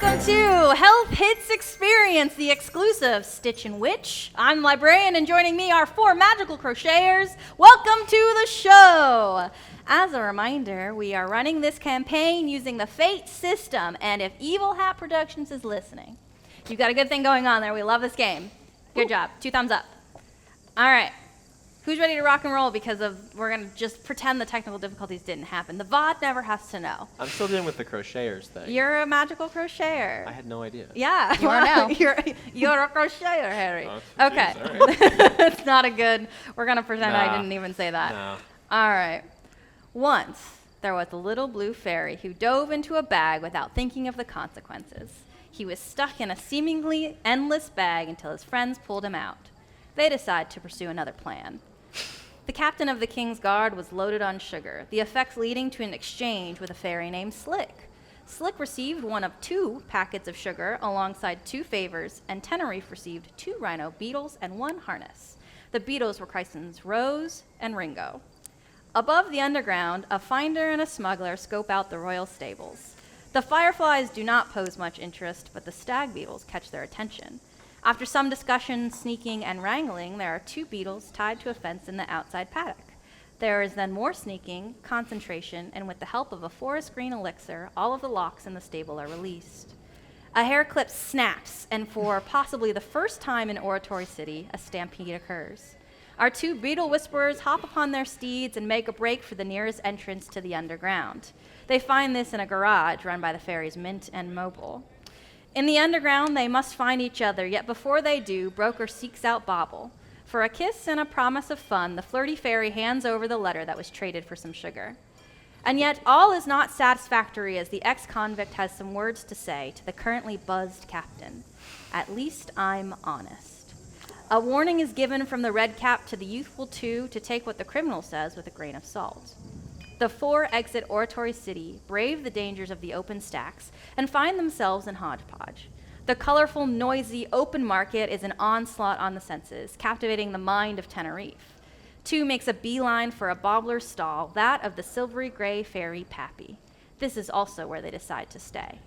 welcome to Health Hits Experience, the exclusive Stitch and Witch. I'm Librarian, and joining me are 4 magical crocheters. Welcome to the show. As a reminder, we are running this campaign using the Fate system, and if Evil Hat Productions is listening, you've got a good thing going on there. We love this game. Good job. 2 thumbs up. All right. Who's ready to rock and roll? Because we're going to just pretend the technical difficulties didn't happen. The VOD never has to know. I'm still dealing with the crocheters thing. You're a magical crocheter. I had no idea. Yeah. You are now. You're a crocheter, Harry. Oh, Okay. geez, all right. It's not a good, we're going to pretend I didn't even say that. No. All right. Once, there was a little blue fairy who dove into a bag without thinking of the consequences. He was stuck in a seemingly endless bag until his friends pulled him out. They decided to pursue another plan. The captain of the King's Guard was loaded on sugar, the effects leading to an exchange with a fairy named Slick. Slick received one of 2 packets of sugar alongside 2 favors, and Tenerife received 2 rhino beetles and 1 harness. The beetles were christened Rose and Ringo. Above the underground, a finder and a smuggler scope out the royal stables. The fireflies do not pose much interest, but the stag beetles catch their attention. After some discussion, sneaking, and wrangling, there are 2 beetles tied to a fence in the outside paddock. There is then more sneaking, concentration, and with the help of a forest green elixir, all of the locks in the stable are released. A hair clip snaps, and for possibly the first time in Oratory City, a stampede occurs. Our 2 beetle whisperers hop upon their steeds and make a break for the nearest entrance to the underground. They find this in a garage run by the fairies Mint and Mobile. In the underground, they must find each other, yet before they do, Broker seeks out Bobble. For a kiss and a promise of fun, the flirty fairy hands over the letter that was traded for some sugar. And yet, all is not satisfactory as the ex-convict has some words to say to the currently buzzed captain. At least I'm honest. A warning is given from the red cap to the youthful 2 to take what the criminal says with a grain of salt. The 4 exit Oratory City, brave the dangers of the open stacks, and find themselves in Hodge Podge. The colorful, noisy, open market is an onslaught on the senses, captivating the mind of Tenerife. 2 makes a beeline for a bobbler's stall, that of the silvery gray fairy Pappy. This is also where they decide to stay.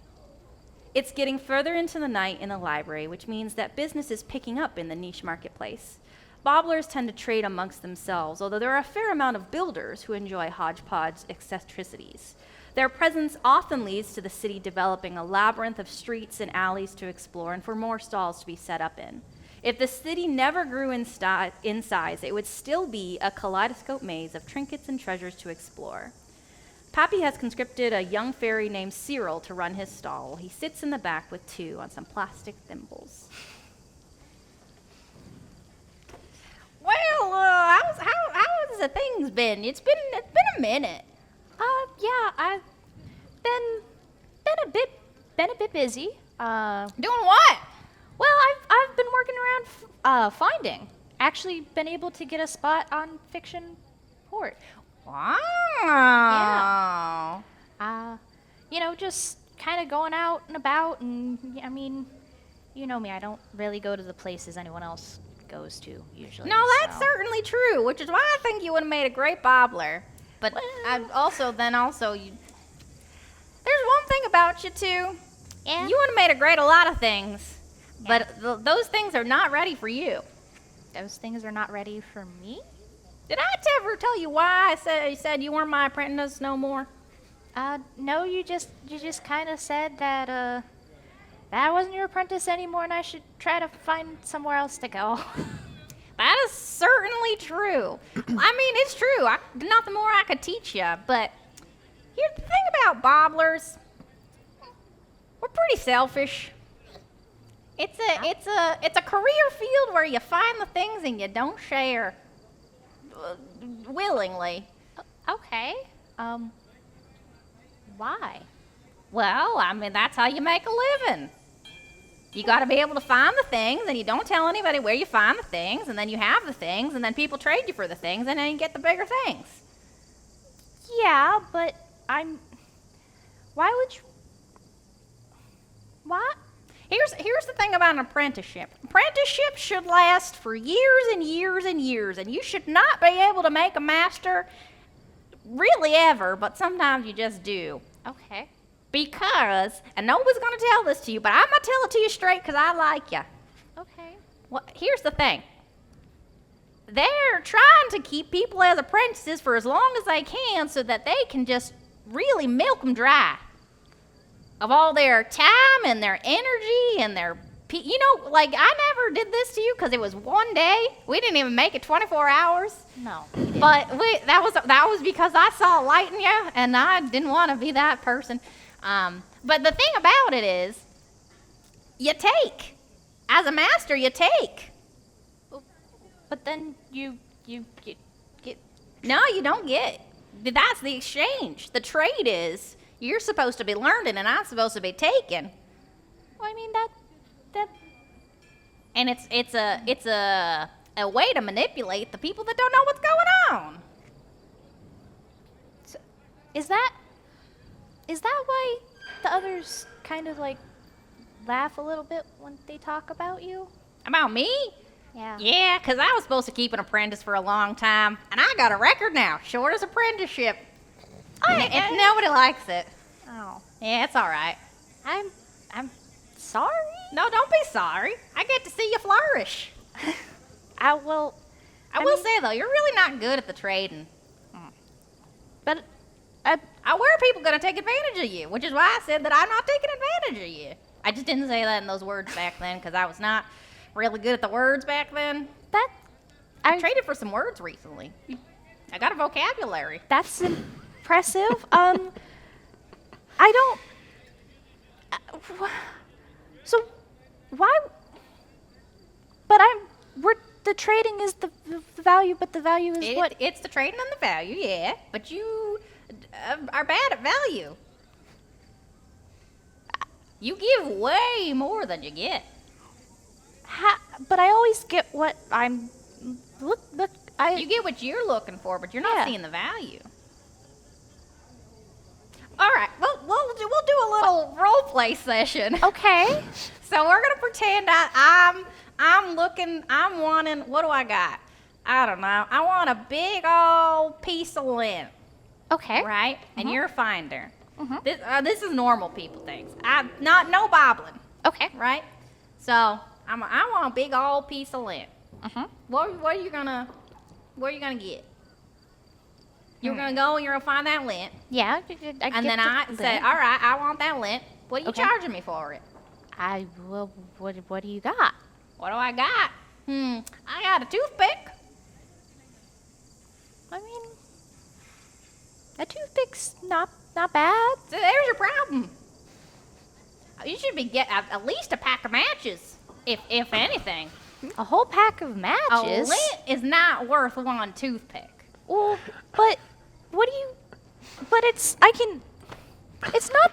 It's getting further into the night in the library, which means that business is picking up in the niche marketplace. Bobblers tend to trade amongst themselves, although there are a fair amount of builders who enjoy Hodge Podge's eccentricities. Their presence often leads to the city developing a labyrinth of streets and alleys to explore and for more stalls to be set up in. If the city never grew in size, it would still be a kaleidoscope maze of trinkets and treasures to explore. Pappy has conscripted a young fairy named Cyril to run his stall. He sits in the back with 2 on some plastic thimbles. Well, how's the things been? It's been a minute. Yeah, I've been a bit busy. Doing what? Well, I've been working around finding. Actually, been able to get a spot on Fiction Port. Wow. Yeah. Just kind of going out and about, and I mean, you know me, I don't really go to the places anyone else goes to usually. No, that's certainly true, which is why I think you would have made a great bobbler. But also, there's one thing about you two. Yeah. You would have made a lot of things, but those things are not ready for you. Those things are not ready for me? Did I ever tell you why I said you weren't my apprentice no more? No, you just kind of said that that I wasn't your apprentice anymore, and I should try to find somewhere else to go. That is certainly true. I mean, it's true. Not the more I could teach you, but here's the thing about bobblers. We're pretty selfish. It's a career field where you find the things and you don't share willingly. Okay. Why? Well, I mean, that's how you make a living. You got to be able to find the things, and you don't tell anybody where you find the things, and then you have the things, and then people trade you for the things, and then you get the bigger things. Yeah, but why would you... What? Here's the thing about an apprenticeship. Apprenticeships should last for years and years and years, and you should not be able to make a master really ever, but sometimes you just do. Okay. Because, and nobody's going to tell this to you, but I'm going to tell it to you straight because I like you. Okay. Well, here's the thing. They're trying to keep people as apprentices for as long as they can so that they can just really milk them dry of all their time and their energy and their, you know, like I never did this to you because it was one day. We didn't even make it 24 hours. No. But that was because I saw a light in you and I didn't want to be that person. But the thing about it is, you take. As a master, you take. But then you get. No, you don't get. That's the exchange. The trade is you're supposed to be learning and I'm supposed to be taking. Well, I mean that. And it's a way to manipulate the people that don't know what's going on. So, is that why the others kind of like laugh a little bit when they talk about you? About me? Yeah. Yeah, because I was supposed to keep an apprentice for a long time, and I got a record now, shortest apprenticeship. And nobody likes it. Oh. Yeah, it's all right. I'm sorry. No, don't be sorry. I get to see you flourish. I will. I will say, though, you're really not good at the trading. But Where are people going to take advantage of you? Which is why I said that I'm not taking advantage of you. I just didn't say that in those words back then because I was not really good at the words back then. I traded for some words recently. I got a vocabulary. That's impressive. I don't. So why? But the trading is the value, but the value is what? It's the trading and the value, yeah. But you are bad at value. You give way more than you get. But I always get what I'm. Look. You get what you're looking for, but you're not Yeah. seeing the value. All right, we'll do a little role play session. Okay. So we're gonna pretend I'm wanting. What do I got? I don't know. I want a big old piece of lint, Okay. right? And Mhm. you're a finder. Mhm. This is normal people things. No bobbling, Okay. right? So I want a big old piece of lint. Mhm. What are you gonna get? You're gonna go and you're gonna find that lint, Yeah. and then I say, all right, I want that lint. What are you Okay. charging me for it? I will. What do you got? What do I got? I got a toothpick. I mean, a toothpick's not bad. So there's your problem. You should be get at least a pack of matches, if anything. A whole pack of A matches. lint is not worth one toothpick. Well, but what do you? But it's not.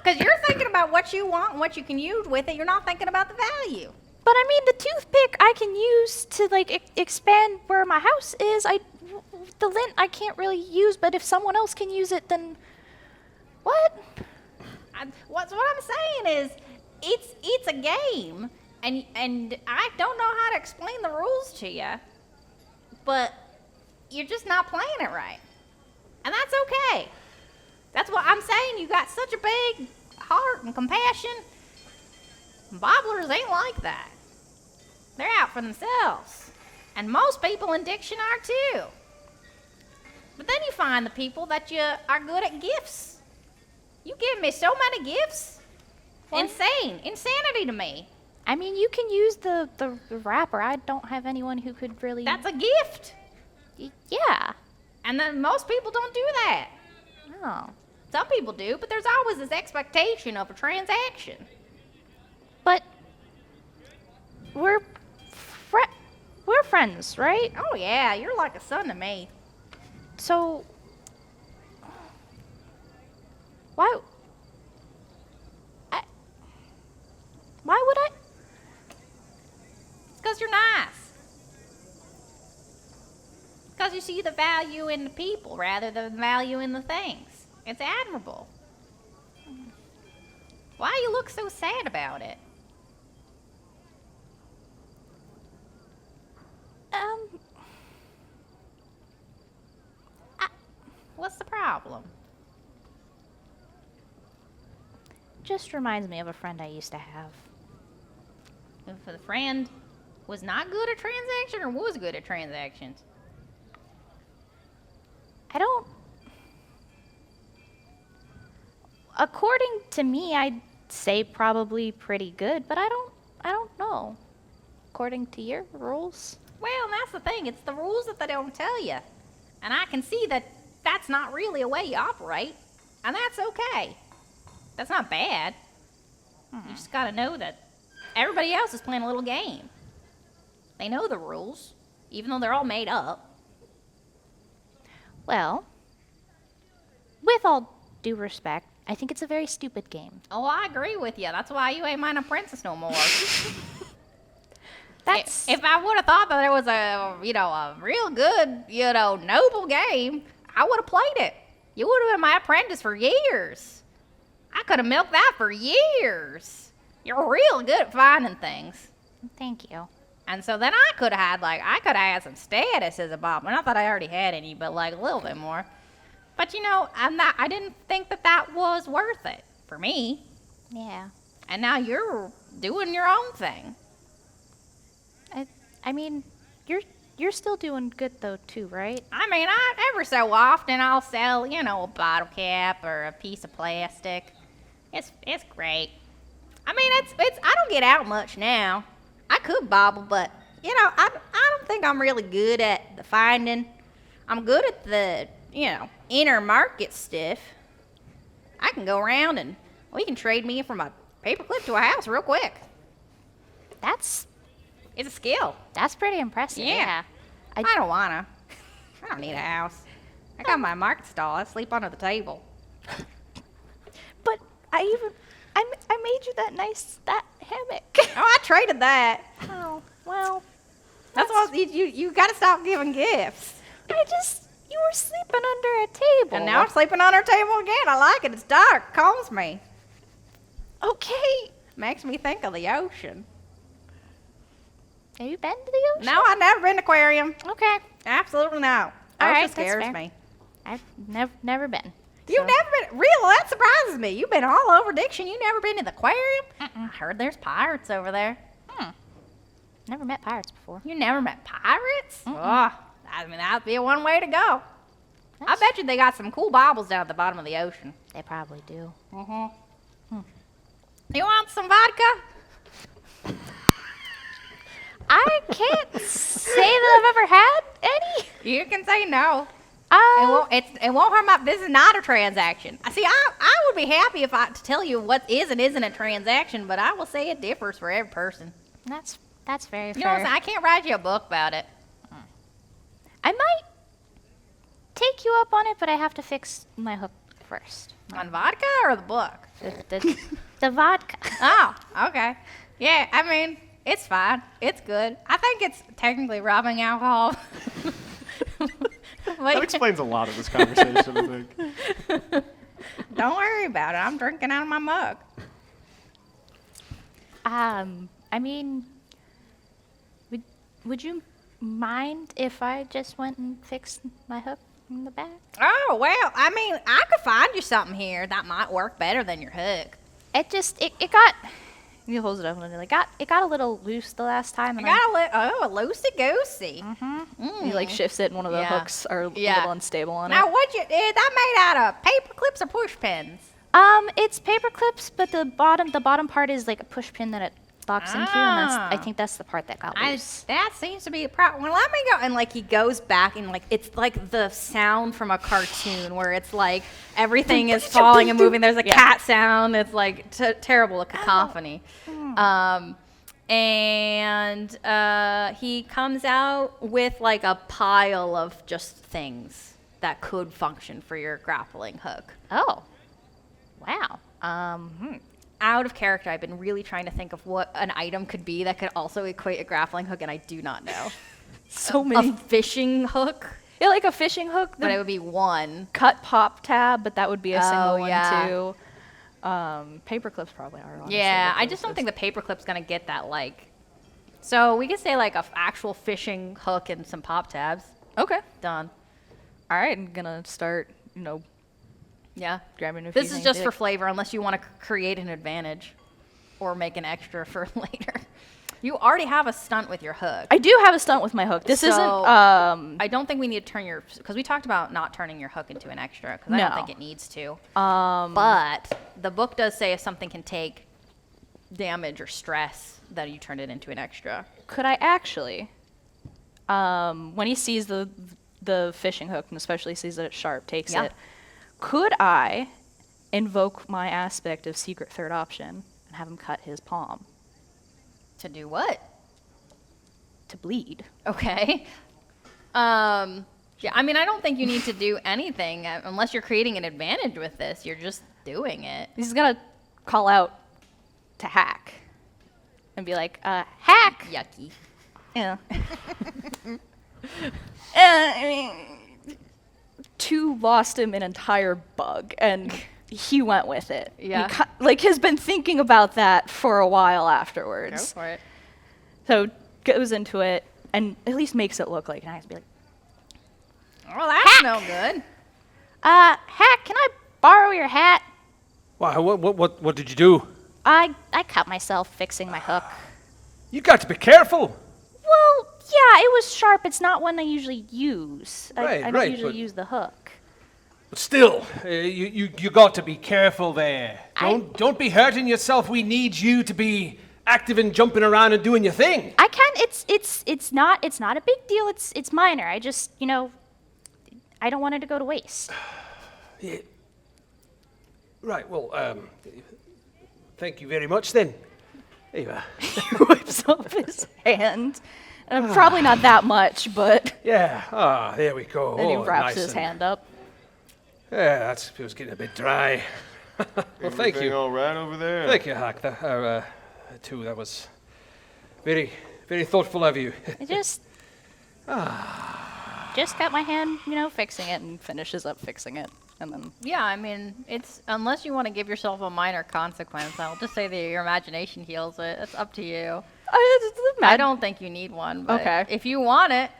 Because you're thinking about what you want and what you can use with it. You're not thinking about the value. But I mean, the toothpick I can use to like expand where my house is. The lint I can't really use, but if someone else can use it, then what? What I'm saying is, it's a game, and I don't know how to explain the rules to you, but you're just not playing it right, and that's okay. That's what I'm saying. You got such a big heart and compassion. Bobblers ain't like that. They're out for themselves, and most people in Diction are too. But then you find the people that you are good at gifts. You give me so many gifts. What? Insanity to me. I mean, you can use the wrapper. I don't have anyone who could really. That's a gift. Yeah. And then most people don't do that. Oh. Some people do, but there's always this expectation of a transaction. But we're friends, right? Oh yeah, you're like a son to me. So why would I? It's because you're nice. Because you see the value in the people rather than the value in the things. It's admirable. Why you look so sad about it? I, What's the problem? just reminds me of a friend I used to have. If the friend was not good at transaction or was good at transactions? I don't. According to me, I'd say probably pretty good, but I don't know. According to your rules. Well, that's the thing. It's the rules that they don't tell you. And I can see that that's not really a way you operate. And that's okay. That's not bad. You just gotta know that everybody else is playing a little game. They know the rules, even though they're all made up. Well, with all due respect, I think it's a very stupid game. Oh, I agree with you. That's why you ain't mine apprentice no more. That's If I would have thought that it was a real good, noble game, I would have played it. You would have been my apprentice for years. I could have milked that for years. You're real good at finding things. Thank you. And so then I could have had some status as a Bob. Not that I already had any, but like a little bit more. But I didn't think that was worth it for me. Yeah. And now you're doing your own thing. I mean, you're still doing good though too, right? I mean, every so often I'll sell, a bottle cap or a piece of plastic. It's great. I mean, it's I don't get out much now. I could bobble, but I don't think I'm really good at the finding. I'm good at the inner market stuff. I can go around and you can trade me from a paperclip to a house real quick. That's It's a skill. pretty impressive. Yeah. I- I don't wanna. I don't need a house. I got my market stall. I sleep under the table. But I made you that hammock. Oh, I traded that. Oh, well. That's why you gotta stop giving gifts. You were sleeping under a table. And now I'm sleeping on our table again. I like it. It's dark. Calms me. Okay. Makes me think of the ocean. Have you been to the ocean? No, I've never been to aquarium. Okay. Absolutely no. All Ocean right, that's scares fair. me. I've never been. You've so- never been? Real? That surprises me. You've been all over Diction. You never been to the aquarium? I heard there's pirates over there. Never met pirates before. You never met pirates? Oh, I mean, that'd be one way to go. I bet you they got some cool baubles down at the bottom of the ocean. They probably do. You want some vodka? I can't say that I've ever had any. You can say no. It won't hurt my. This is not a transaction. See, I would be happy to tell you what is and isn't a transaction, but I will say it differs for every person. That's very You know what fair. I'm saying? I can't write you a book about it. I might take you up on it, but I have to fix my hook first. On vodka or the book? The vodka. Oh, okay. Yeah, I mean, it's fine. It's good. I think it's technically rubbing alcohol. That explains a lot of this conversation, I think. Don't worry about it. I'm drinking out of my mug. I mean, would you mind if I just went and fixed my hook in the back? Oh, well, I mean, I could find you something here that might work better than your hook. It got. You hold it up and it got a little loose the last time. And I got a loosey-goosey. he like shifts it, and one of the Yeah. hooks are a Yeah. little unstable on Now, it. that made out of paper clips or push pins? It's paper clips, but the bottom part is like a push pin that it locks into, and I think that's the part that got loose. That seems to be a problem. Well, let me go. And he goes back and it's like the sound from a cartoon where it's like everything is falling and moving. There's a cat sound. It's like terrible, a cacophony. And he comes out with like a pile of just things that could function for your grappling hook. Oh, wow. Out of character, I've been really trying to think of what an item could be that could also equate a grappling hook, and I do not know. So A many. fishing hook, Yeah, like a fishing hook. but it would be one. Cut pop tab, but that would be a single Oh, one yeah. too. Paper clips probably are. Honestly, Yeah, the I just don't closest. think the paperclip's gonna get that So we could say like a actual fishing hook and some pop tabs. Okay. Done. All right, I'm gonna start. Yeah. Grabbing a few This is things, just be for like, flavor, unless you want to create an advantage or make an extra for later. You already have a stunt with your hook. I do have a stunt with my hook. This isn't. So, I don't think we need to turn your, because we talked about not turning your hook into an extra, because I don't No. think it needs to. But the book does say if something can take damage or stress, that you turn it into an extra. Could I actually, when he sees the fishing hook, and especially sees that it's sharp, takes Yeah. it, could I invoke my aspect of secret third option and have him cut his palm To do what? to bleed? Okay. Yeah, I mean, I don't think you need to do anything unless you're creating an advantage with this. You're just doing it. He's gonna call out to Hack and be like, Hack! Yucky. Yeah. I mean, 2 lost him an entire bug, and he went with it. Yeah. He has been thinking about that for a while Go afterwards. for it. So goes into it and at least makes it look like an axe. Be like, Well, that's no good. Hack, can I borrow your hat? Why, what did you do? I cut myself fixing my hook. You got to be careful. Well, yeah, it was sharp. It's not one I usually use. Right, I don't right, usually but- use the hook. But still, you got to be careful there. I- Don't be hurting yourself. We need you to be active and jumping around and doing your thing. I can. It's not a big deal. It's minor. I just I don't want it to go to waste. Yeah. Right. Well, thank you very much then. There you are. He whips up his hand. Probably not that much, but Yeah. Ah, there we go. then he Oh, wraps nice his and- hand up. Yeah, it was getting a bit dry. Well, thank Everything you. all right over there? Thank you, Hack. Too. That was very, very thoughtful of you. I just got my hand, fixing it, and finishes up fixing it, and then Yeah, I mean, it's unless you want to give yourself a minor consequence. I'll just say that your imagination heals it. It's up to you. I don't think you need one. But Okay. if you want it,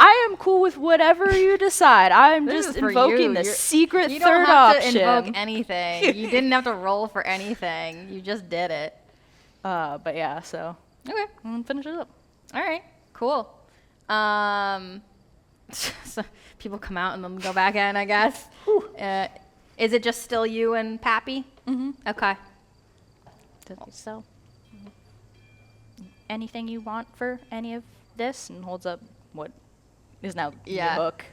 I am cool with whatever you decide. I'm this just is for invoking you. the You're- secret you third don't have option. to invoke anything. You didn't have to roll for anything. You just did it. But yeah, so Okay. finish it up. All right. Cool. So people come out and then go back in, I guess. Is it just still you and Pappy? Mm-hmm. Okay. So, anything you want for any of this? And holds up what is now Yeah. your hook.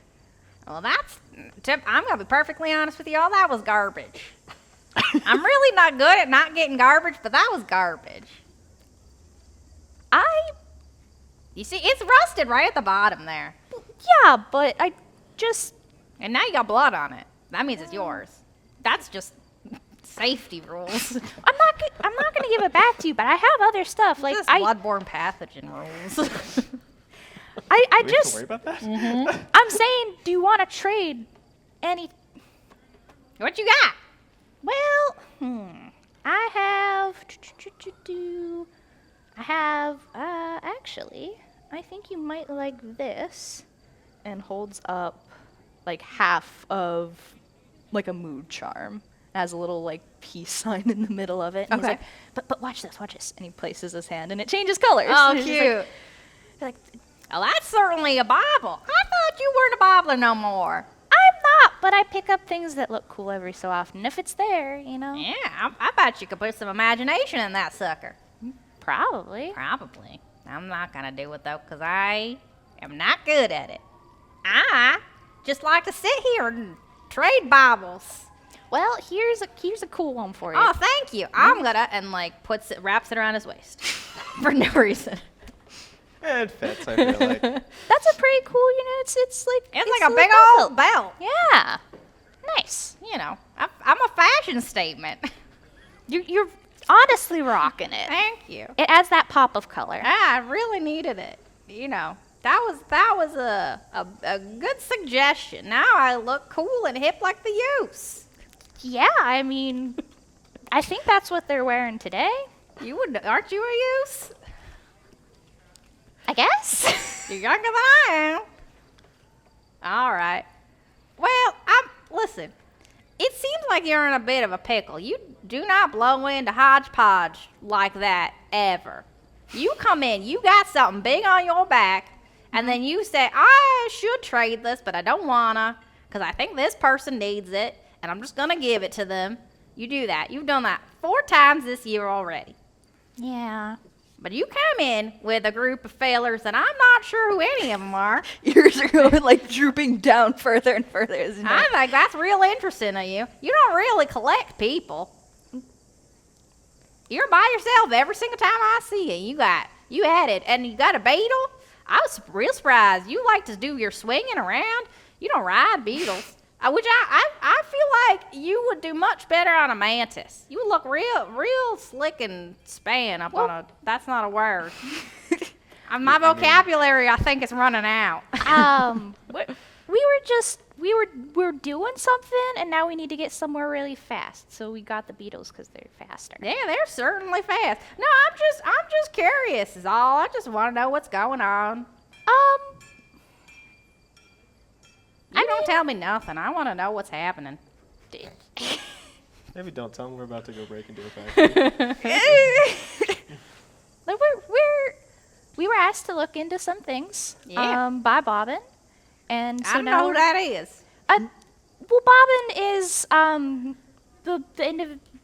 Well, I'm going to be perfectly honest with you. All that was garbage. I'm really not good at not getting garbage, but that was garbage. You see, it's rusted right at the bottom there. Yeah, but I just And now you got blood on it. That means it's yours. That's just safety rules. I'm not gonna give it back to you, but I have other stuff. Like Just I bloodborne pathogen rules. I Do we have to just worry about that? I'm saying, do you want to trade any? What you got? Well, I have actually, I think you might like this, and holds up like half of like a mood charm. Has a little like peace sign in the middle of it. And Okay. He's like, but watch this, and he places his hand, and it changes colors. Oh, He's just cute. Like, Well, that's certainly a Bible. I thought you weren't a Bible no more. I'm not, but I pick up things that look cool every so often. If it's there, Yeah, I bet you could put some imagination in that sucker. Probably. Probably. I'm not going to do it, though, because I am not good at it. I just like to sit here and trade Bibles. Well, here's a cool one for you. Oh, thank you. I'm going to, and like wraps it around his waist for no reason. And fits, I feel like. That's a pretty cool, it's like It's like a big old belt. Yeah. Nice. You know, I'm a fashion statement. You're honestly rocking it. Thank you. It adds that pop of color. I really needed it. You know, that was a good suggestion. Now I look cool and hip like the youths. Yeah, I mean, I think that's what they're wearing today. Aren't you a youth? I guess. You're younger than I am. All right. Well, listen. it seems like you're in a bit of a pickle. You do not blow into Hodge Podge like that ever. You come in, you got something big on your back, and then you say, I should trade this, but I don't wanna, because I think this person needs it, and I'm just gonna give it to them. You do that. You've done that 4 times this year already. Yeah. But you come in with a group of failures, and I'm not sure who any of them are. Yours are going like drooping down further and further, isn't it? I think that's real interesting of you. You don't really collect people. You're by yourself every single time I see you. You had it, and you got a beetle. I was real surprised. You like to do your swinging around. You don't ride beetles, which I feel like you would do much better on a mantis. You would look real slick and span up on a. That's not a word. My vocabulary, I think, is running out. We were doing something, and now we need to get somewhere really fast. So we got the beetles because they're faster. Yeah, they're certainly fast. No, I'm just curious is all. I just want to know what's going on. You don't tell me nothing. I want to know what's happening. Maybe don't tell them we're about to go break into a factory. Like we were asked to look into some things. Yeah. By Bobbin, and so I don't now know who that is. well, Bobbin is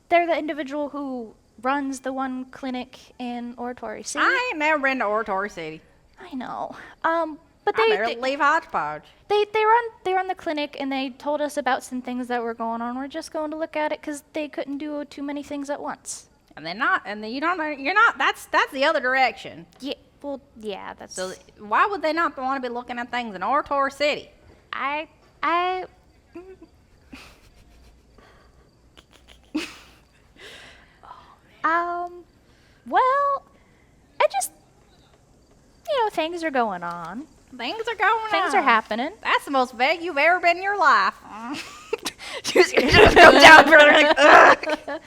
they're the individual who runs the one clinic in Oratory City. I ain't never been to Oratory City. I know. But I they barely leave Hodge Podge. they run the clinic, and they told us about some things that were going on. We're just going to look at it because they couldn't do too many things at once. And they're not, and you're not, that's the other direction. Yeah, well, yeah, that's. So why would they not want to be looking at things in Oratory City? I. Well, I just, things are going on. Things are going on. Things are happening. That's the most vague you've ever been in your life. Just go down further. Like, ugh.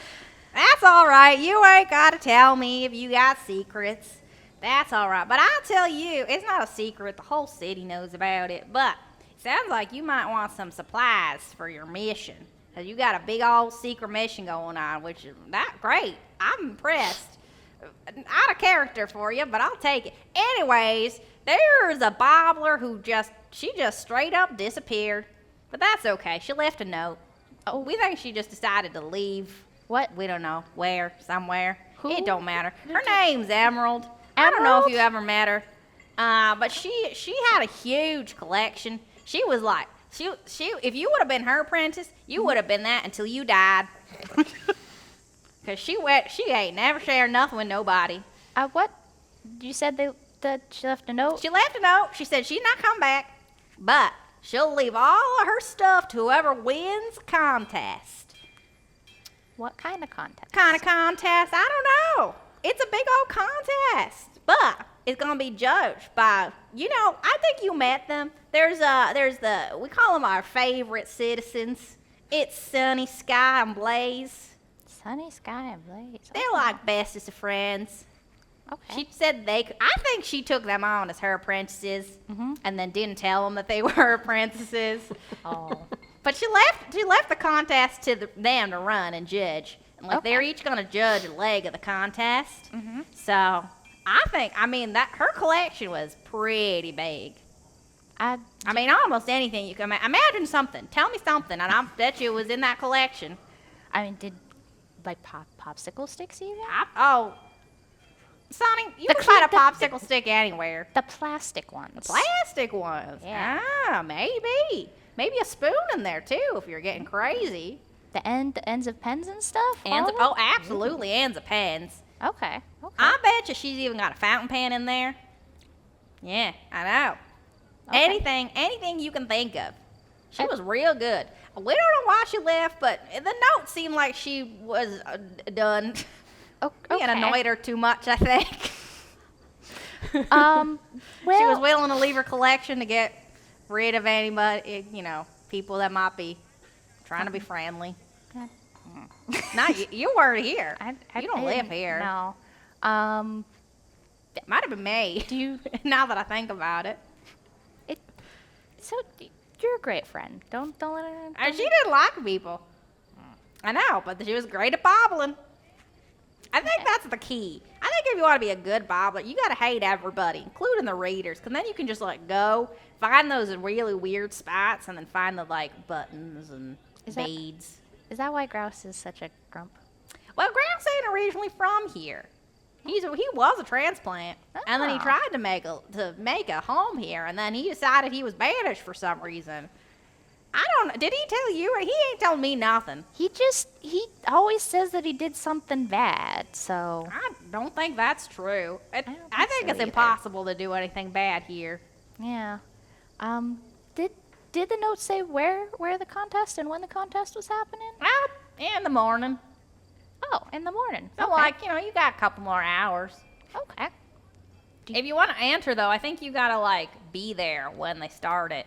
That's all right. You ain't got to tell me if you got secrets. That's all right. But I'll tell you, it's not a secret. The whole city knows about it. But it sounds like you might want some supplies for your mission. Because you got a big old secret mission going on, which is great. I'm impressed. Out of character for you, but I'll take it. Anyways, there's a bobbler who just straight up disappeared. But that's okay. She left a note. Oh, we think she just decided to leave. What? We don't know. Where? Somewhere. Who? It don't matter. Her name's Emerald. I don't know if you ever met her. But she had a huge collection. She was like, she if you would have been her apprentice, you would have been that until you died. Because she ain't never shared nothing with nobody. What? You said that she left a note? She left a note. She said she's not come back, but she'll leave all of her stuff to whoever wins the contest. What kind of contest? I don't know. It's a big old contest, but it's gonna be judged by, I think you met them. We call them our favorite citizens. It's Sunny Sky and Blaze. Sunny Sky and Blaze. They're like bestest of friends. Okay. She said I think she took them on as her apprentices, and then didn't tell them that they were her apprentices. Oh. But she left the contest to them to run and judge. And they're each going to judge a leg of the contest. So that her collection was pretty big. Almost anything you can imagine something. Tell me something, and I bet you it was in that collection. Did popsicle sticks even? Sonny, you can find a popsicle stick anywhere. The plastic ones. Plastic ones. Yeah. Maybe. Maybe a spoon in there too if you're getting crazy. The ends of pens and stuff? Absolutely, ends of pens. Okay. I bet you she's even got a fountain pen in there. Yeah, I know. Okay. Anything you can think of. She was real good. We don't know why she left, but the note seemed like she was done. Okay. It annoyed her too much, I think. Well, she was willing to leave her collection to get rid of anybody, people that might be trying to be friendly. Not you weren't here. You don't live here. No. It might have been me. Do you? Now that I think about it. So you're a great friend. Don't let her. She didn't like people. I know, but she was great at bobbling. I think that's the key. I think if you want to be a good bobbler, you got to hate everybody, including the readers, because then you can just like go find those really weird spots and then find the like buttons and beads. Is that why Grouse is such a grump? Well, Grouse ain't originally from here. He was a transplant, and then he Oh. tried to make a home here, and then he decided he was banished for some reason. I don't. Did he tell you? He ain't telling me nothing. He always says that he did something bad, so. I don't think that's true. don't I think think so it's either. impossible to do anything bad here. Yeah. Did the note say where the contest and when the contest was happening? Well, in the morning. Oh, in the morning. So, Okay. like, you got a couple more hours. Okay. If you want to enter, though, I think you got to, like, be there when they start it.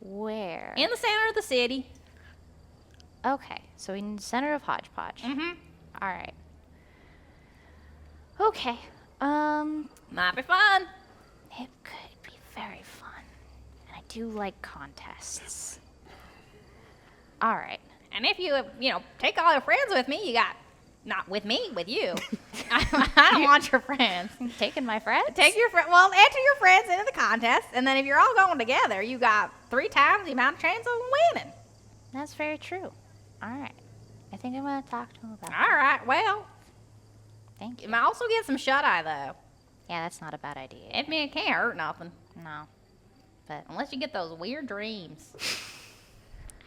Where? In the center of the city. Okay, so in the center of Hodge Podge. Mm-hmm. All right. Okay. Might be fun. It could be very fun, and I do like contests. All right. And if you, take all your friends with me, you got, not with me, with you. I don't want your friends. Taking my friends? Enter your friends into the contest, and then if you're all going together, you got 3 times the amount of chance of winning. That's very true. All right. I think I'm gonna talk to him about All that. right, well, Thank you you. might also get some shut-eye, though. Yeah, that's not a bad idea. I mean, it can't hurt nothing. No. But Unless you get those weird dreams.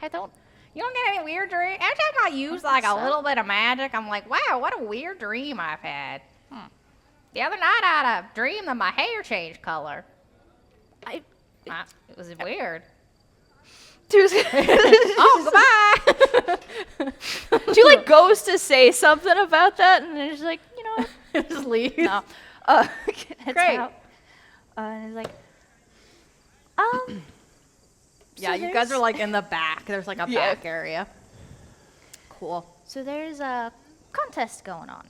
I don't. You don't get any weird dreams? Every time I use, like, a so. little bit of magic, I'm like, wow, what a weird dream I've had. The other night, I had a dream that my hair changed color. It was weird. Oh, goodbye! She like goes to say something about that, and then she's like, Just leave. no. It's Great. out. And it's like, Yeah, so you guys there's- are, like, in the back. There's, like, a Yeah. back area. Cool. So there's a contest going on.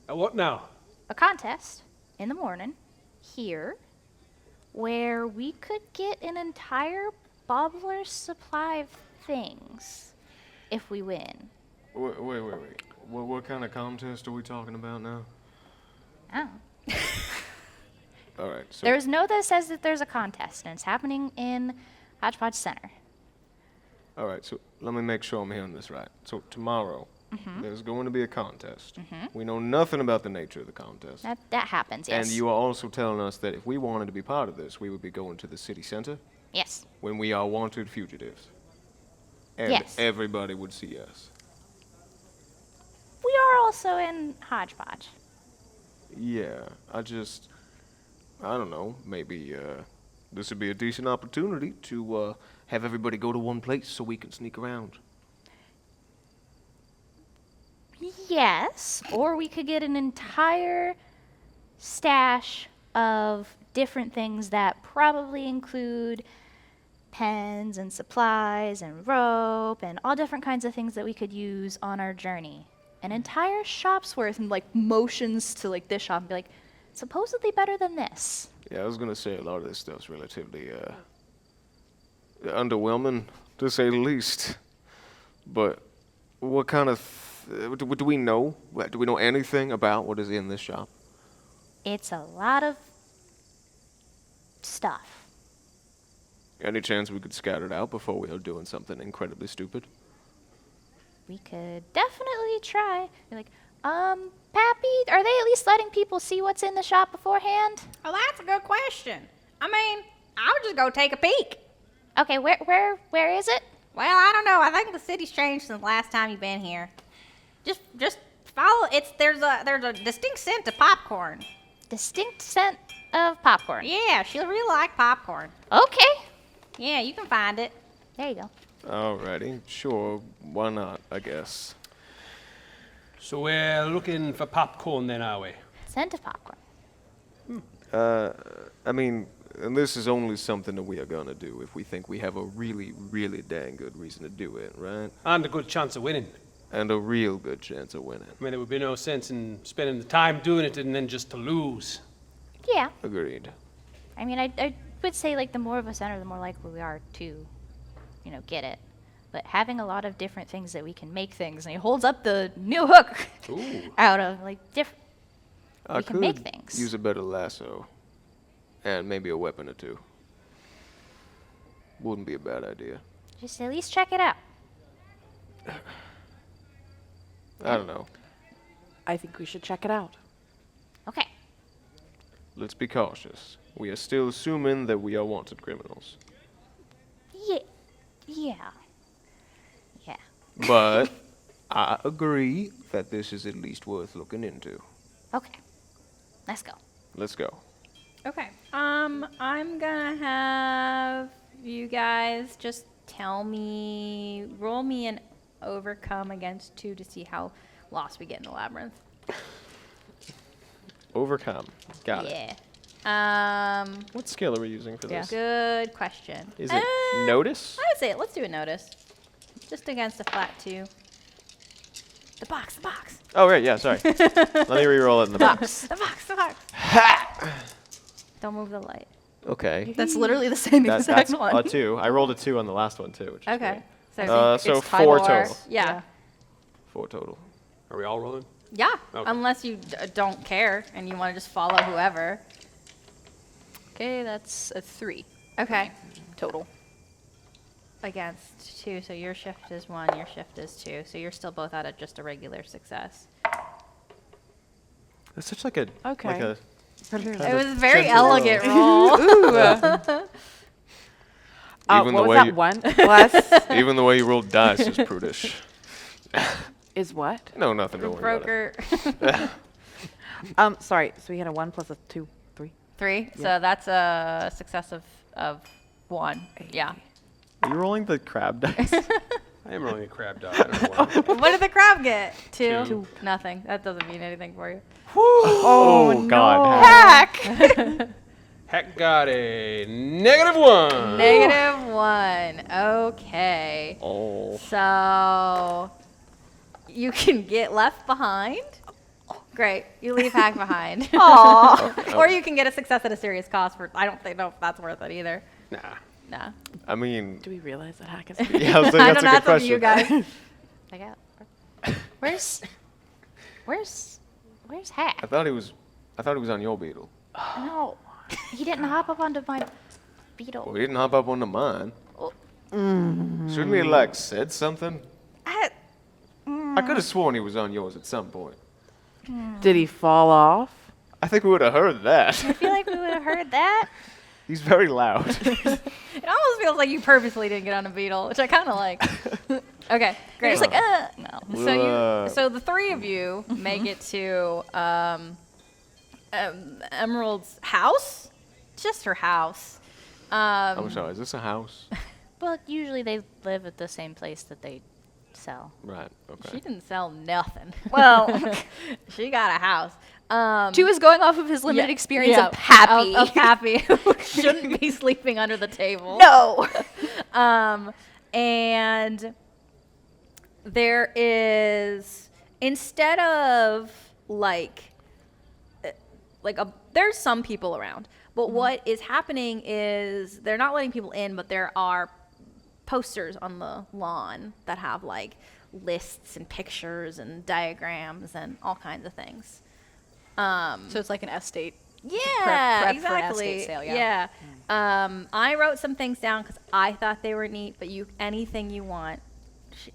What now? A contest in the morning here where we could get an entire bobbler supply of things if we win. Wait. What kind of contest are we talking about now? Oh. All right. So There's a note that says that there's a contest and it's happening in Hodge Podge Center. All right, so let me make sure I'm hearing this right. So tomorrow, there's going to be a contest. We know nothing about the nature of the contest. That happens, yes. And you are also telling us that if we wanted to be part of this, we would be going to the city center Yes. when we are wanted fugitives. And Yes. everybody would see us. We are also in Hodge Podge. Yeah, I don't know, maybe this would be a decent opportunity to have everybody go to one place so we can sneak around. Yes, or we could get an entire stash of different things that probably include pens and supplies and rope and all different kinds of things that we could use on our journey. An entire shop's worth, and like motions to like this shop and be like, supposedly better than this. Yeah, I was gonna say a lot of this stuff's relatively underwhelming, to say the least. But what kind of do we know? Do we know anything about what is in this shop? It's a lot of stuff. Any chance we could scout it out before we are doing something incredibly stupid? We could definitely try. Be like, Pappy, are they at least letting people see what's in the shop beforehand? Well, that's a good question. I mean, I would just go take a peek. Okay, where is it? Well, I don't know. I think the city's changed since last time you've been here. Just follow. There's a distinct scent of popcorn. Distinct scent of popcorn. Yeah, she'll really like popcorn. Okay. Yeah, you can find it. There you go. Alrighty, sure, why not, I guess. So we're looking for popcorn then, are we? Scent of popcorn. I mean, and this is only something that we are gonna do if we think we have a really, really dang good reason to do it, right? And a good chance of winning. And a real good chance of winning. I mean, there would be no sense in spending the time doing it and then just to lose. Yeah. Agreed. I mean, I would say like the more of a center, the more likely we are to, get it. but having a lot of different things that we can make things. And he holds up the new hook Ooh. out of like different. I We can make could things. use a better lasso. And maybe a weapon or two. Wouldn't be a bad idea. Just at least check it out. I don't know. I think we should check it out. Okay. Let's be cautious. We are still assuming that we are wanted criminals. Yeah. Yeah. Yeah. But I agree that this is at least worth looking into. Okay. Let's go. Let's go. Okay. I'm gonna have you guys just roll me an overcome against 2 to see how lost we get in the labyrinth. Overcome. Got it. Yeah. What skill are we using for this? Good question. Is it notice? I would say let's do a notice. Just against a flat 2. The box. Oh, right, yeah, sorry. Let me re-roll it in the box. The box. Don't move the light. Okay. That's literally the same That's exact a one. 2. I rolled a 2 on the last one, too. Which is Okay. So, So It's 4 time total. yeah. 4 total. Are we all rolling? Yeah. Okay. Unless you don't care and you want to just follow whoever. Okay, that's a 3 Okay. total. Against 2, so your shift is 1, your shift is 2, so you're still both at just a regular success. It's such like a... Okay. Like a It was a very gentle elegant roll. roll. Even the what was way that you- one? Plus Even the way you rolled dice is prudish. is what? No, nothing. Don't worry about it. Broker. Sorry. So we had a 1 plus a 2, 3. 3, Yeah. so that's a success of 1. Yeah. Are you rolling the crab dice? I am rolling a crab die. I don't know why. What did the crab get? 2? Two. Nothing. That doesn't mean anything for you. Oh, God. Heck! Heck got a -1. -1. Okay. Oh. So you can get left behind. Great. You leave Hack behind. Or you can get a success at a serious cost for I don't know if that's worth it either. Nah. Nah. I mean... Do we realize that hack is? Yeah, I was thinking I that's don't know, a that's good up to you question. guys. Where's Hack? I thought he was on your beetle. No, he didn't hop up onto my beetle. Well, he didn't hop up onto mine. Shouldn't he have, like, said something? I could have sworn he was on yours at some point. Did he fall off? I think we would have heard that. I feel like we would have heard that. He's very loud. It almost feels like you purposely didn't get on a beetle, which I kind of like. Okay, You're great. just like, no. So the 3 of you make it to Emerald's house, just her house. I'm sorry, is this a house? Well, usually they live at the same place that they sell. Right, She okay. didn't sell nothing. Well, She got a house. 2 is going off of his limited Yeah, experience yeah, of Happy. Of Happy, who shouldn't be sleeping under the table. No. And there is, instead of there's some people around, but what is happening is they're not letting people in, but there are posters on the lawn that have like lists and pictures and diagrams and all kinds of things. So it's like an estate. Yeah, prep for an exactly. estate sale, yeah. I wrote some things down because I thought they were neat, but anything you want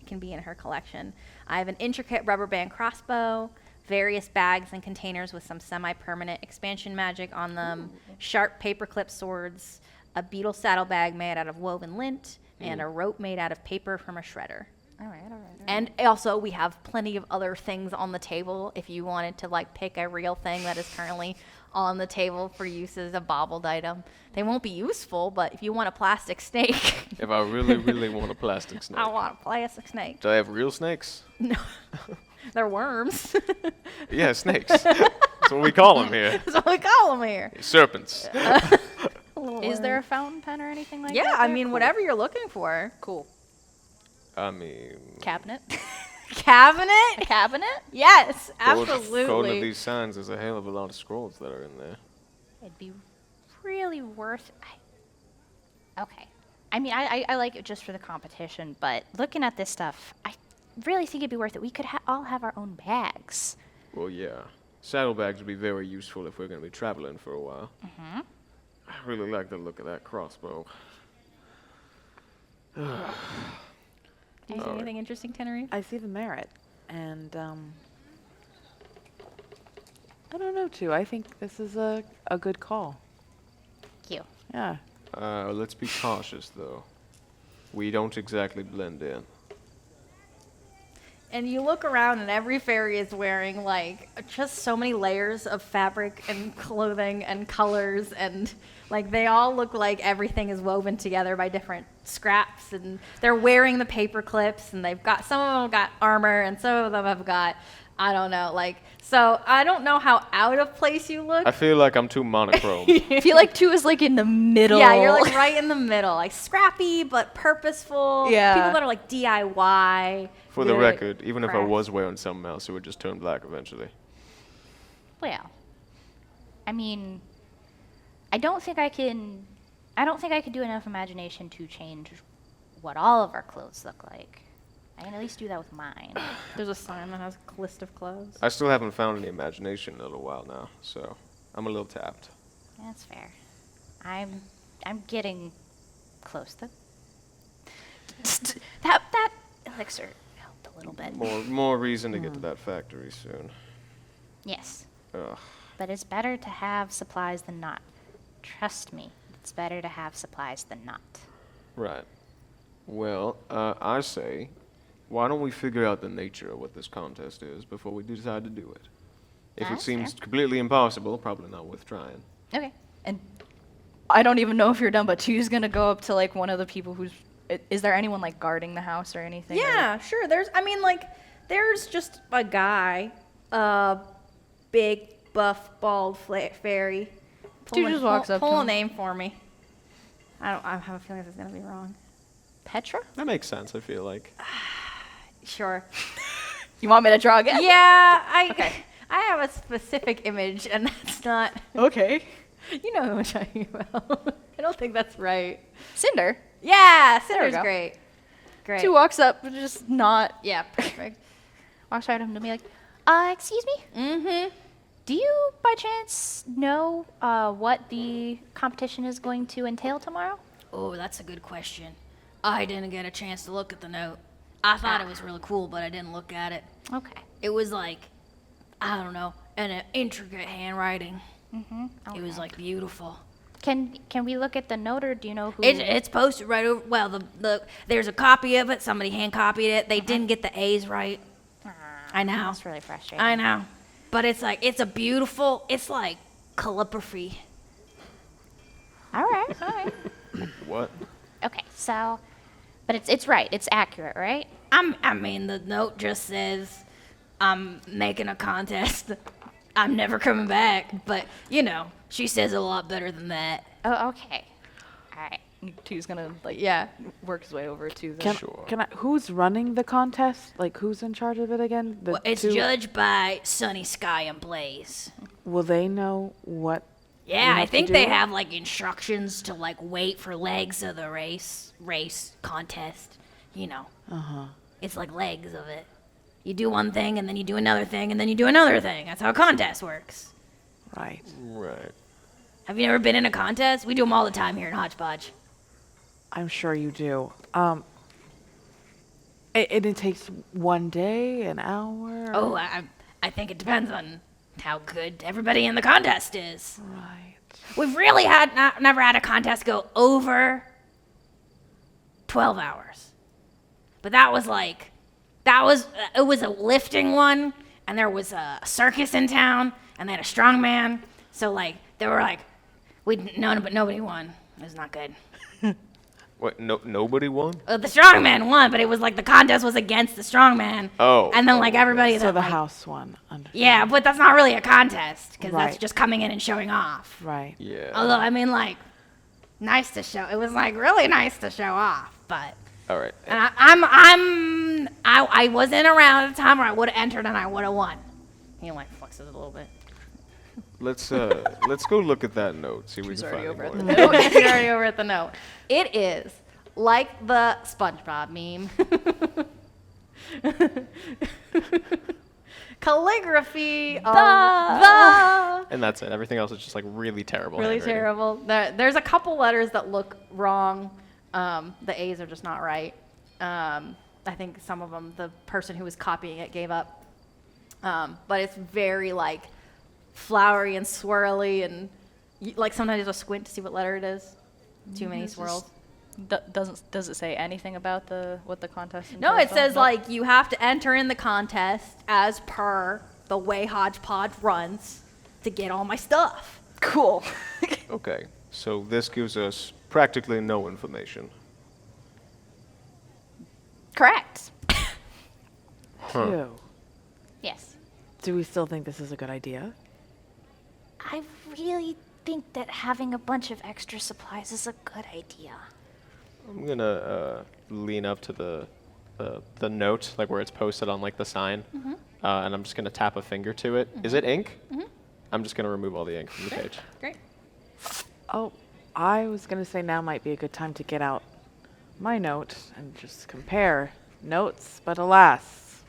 can be in her collection. I have an intricate rubber band crossbow, various bags and containers with some semi-permanent expansion magic on them, sharp paperclip swords, a beetle saddlebag made out of woven lint, and a rope made out of paper from a shredder. All right. And also, we have plenty of other things on the table if you wanted to pick a real thing that is currently on the table for use as a bobbled item. They won't be useful, but if you want a plastic snake, If I really, really want a plastic snake. I want a plastic snake. Do I have real snakes? No, they're worms. Yeah, snakes. That's what we call them here. That's what we call them here. Serpents. Is there a fountain pen or anything like that? Yeah, I there? mean, Cool. whatever you're looking for. Cool. I mean... Cabinet. Cabinet? A cabinet? Yes, According absolutely. to these signs, there's a hell of a lot of scrolls that are in there. It'd be really worth. Okay. I mean, I like it just for the competition, but looking at this stuff, I really think it'd be worth it. We could all have our own bags. Well, yeah. Saddlebags would be very useful if we're going to be traveling for a while. Mm-hmm. I really like the look of that crossbow. Do you see anything interesting, Tenerife? I see the merit, and I don't know, too. I think this is a good call. Thank you. Yeah. Let's be cautious, though. We don't exactly blend in. And you look around, and every fairy is wearing like just so many layers of fabric and clothing and colors, and like they all look like everything is woven together by different scraps, and they're wearing the paper clips, and they've got, some of them have got armor, and some of them have got, I don't know, like, so I don't know how out of place you look. I feel like I'm too monochrome. I feel like 2 is like in the middle. Yeah, you're like right in the middle, like scrappy but purposeful. Yeah. People that are like DIY. For the really record, even if I craft. was wearing something else, it would just turn black eventually. Well, I mean, I don't think I could do enough imagination to change what all of our clothes look like. I can at least do that with mine. There's a sign that has a list of clothes. I still haven't found any imagination in a little while now, so I'm a little tapped. That's fair. I'm getting close to that elixir helped a little bit. More reason to get to that factory soon. Yes. Ugh. But it's better to have supplies than not. Trust me, it's better to have supplies than not. Right. Well, I say, why don't we figure out the nature of what this contest is before we decide to do it? If it That's seems fair. completely impossible, probably not worth trying. Okay. And I don't even know if you're done, but Two's gonna go up to like one of the people who's. Is there anyone like guarding the house or anything? Yeah, sure. There's just a guy, big, buff, bald fairy. Dude just walks up to Pull a him. name for me. I have a feeling this is gonna be wrong. Petra? That makes sense, I feel like. Sure. You want me to draw again? Yeah, Okay. I have a specific image, and that's not. Okay. You know who I'm talking about. I don't think that's right. Cinder. Yeah, There we Cinder's go. great. Great. Two walks up, but just not. Yeah, perfect. Walks right up to me like, excuse me? Mm-hmm. Do you by chance know what the competition is going to entail tomorrow? Oh, that's a good question. I didn't get a chance to look at the note. I thought it was really cool, but I didn't look at it. Okay. It was like, I don't know, an intricate handwriting. Mm-hmm. It was like beautiful. Can we look at the note, or do you know who? It's posted right over. Well, there's a copy of it. Somebody hand copied it. They didn't get the A's right. I know. That's really frustrating. I know. But it's like, it's a beautiful, it's like calligraphy. All right. All right. What? Okay. So, but it's right. It's accurate, right? I mean, the note just says, I'm making a contest. I'm never coming back. But, you know, she says it a lot better than that. Oh, okay. All right. Two's gonna like Yeah. work his way over to the. Sure. Who's running the contest? Like, who's in charge of it again? The Well, it's two- judged by Sunny Sky and Blaze. Will they know what? Yeah, I have to think they do? have like instructions to like wait for legs of the race contest. You know, it's like legs of it. You do one thing and then you do another thing and then you do another thing. That's how a contest works. Right. Right. Have you ever been in a contest? We do them all the time here in Hodge Podge. I'm sure you do. It takes one day, an hour. Oh, I think it depends on how good everybody in the contest is. Right. We've really never had a contest go over 12 hours. But it was a lifting one, and there was a circus in town, and they had a strongman. So like, they were like, we'd known, but nobody won. It was not good. What? No, nobody won? The strongman won, but it was like the contest was against the strongman. Oh. And then like everybody So that the like, house won. yeah, but that's not really a contest, because that's Right. just coming in and showing off. Right. Yeah. Although, I mean, like, nice to show. It was like really nice to show off, but. All right. And I wasn't around at the time where I would have entered and I would have won. He like flexes a little bit. Let's go look at that note. See if we He's can already find over any at more. the Note. You're already over at the note. It is like the SpongeBob meme. Calligraphy of the. And that's it. Everything else is just like really terrible. Really handwriting. terrible. There's a couple letters that look wrong. The A's are just not right. I think some of them, the person who was copying it gave up. But it's very like flowery and swirly, and like sometimes you have to squint to see what letter it is. Too many swirls. Does it say anything about what the contest? No, it entails, though? says like you have to enter in the contest as per the way Hodge Podge runs to get all my stuff. Cool. Okay, so this gives us practically no information. Correct. Two. Yes. Do we still think this is a good idea? I really think that having a bunch of extra supplies is a good idea. I'm gonna lean up to the note, like where it's posted on like the sign, and I'm just gonna tap a finger to it. Is it ink? I'm just gonna remove all the ink from the page. Great. Oh, I was going to say now might be a good time to get out my note and just compare notes, but alas.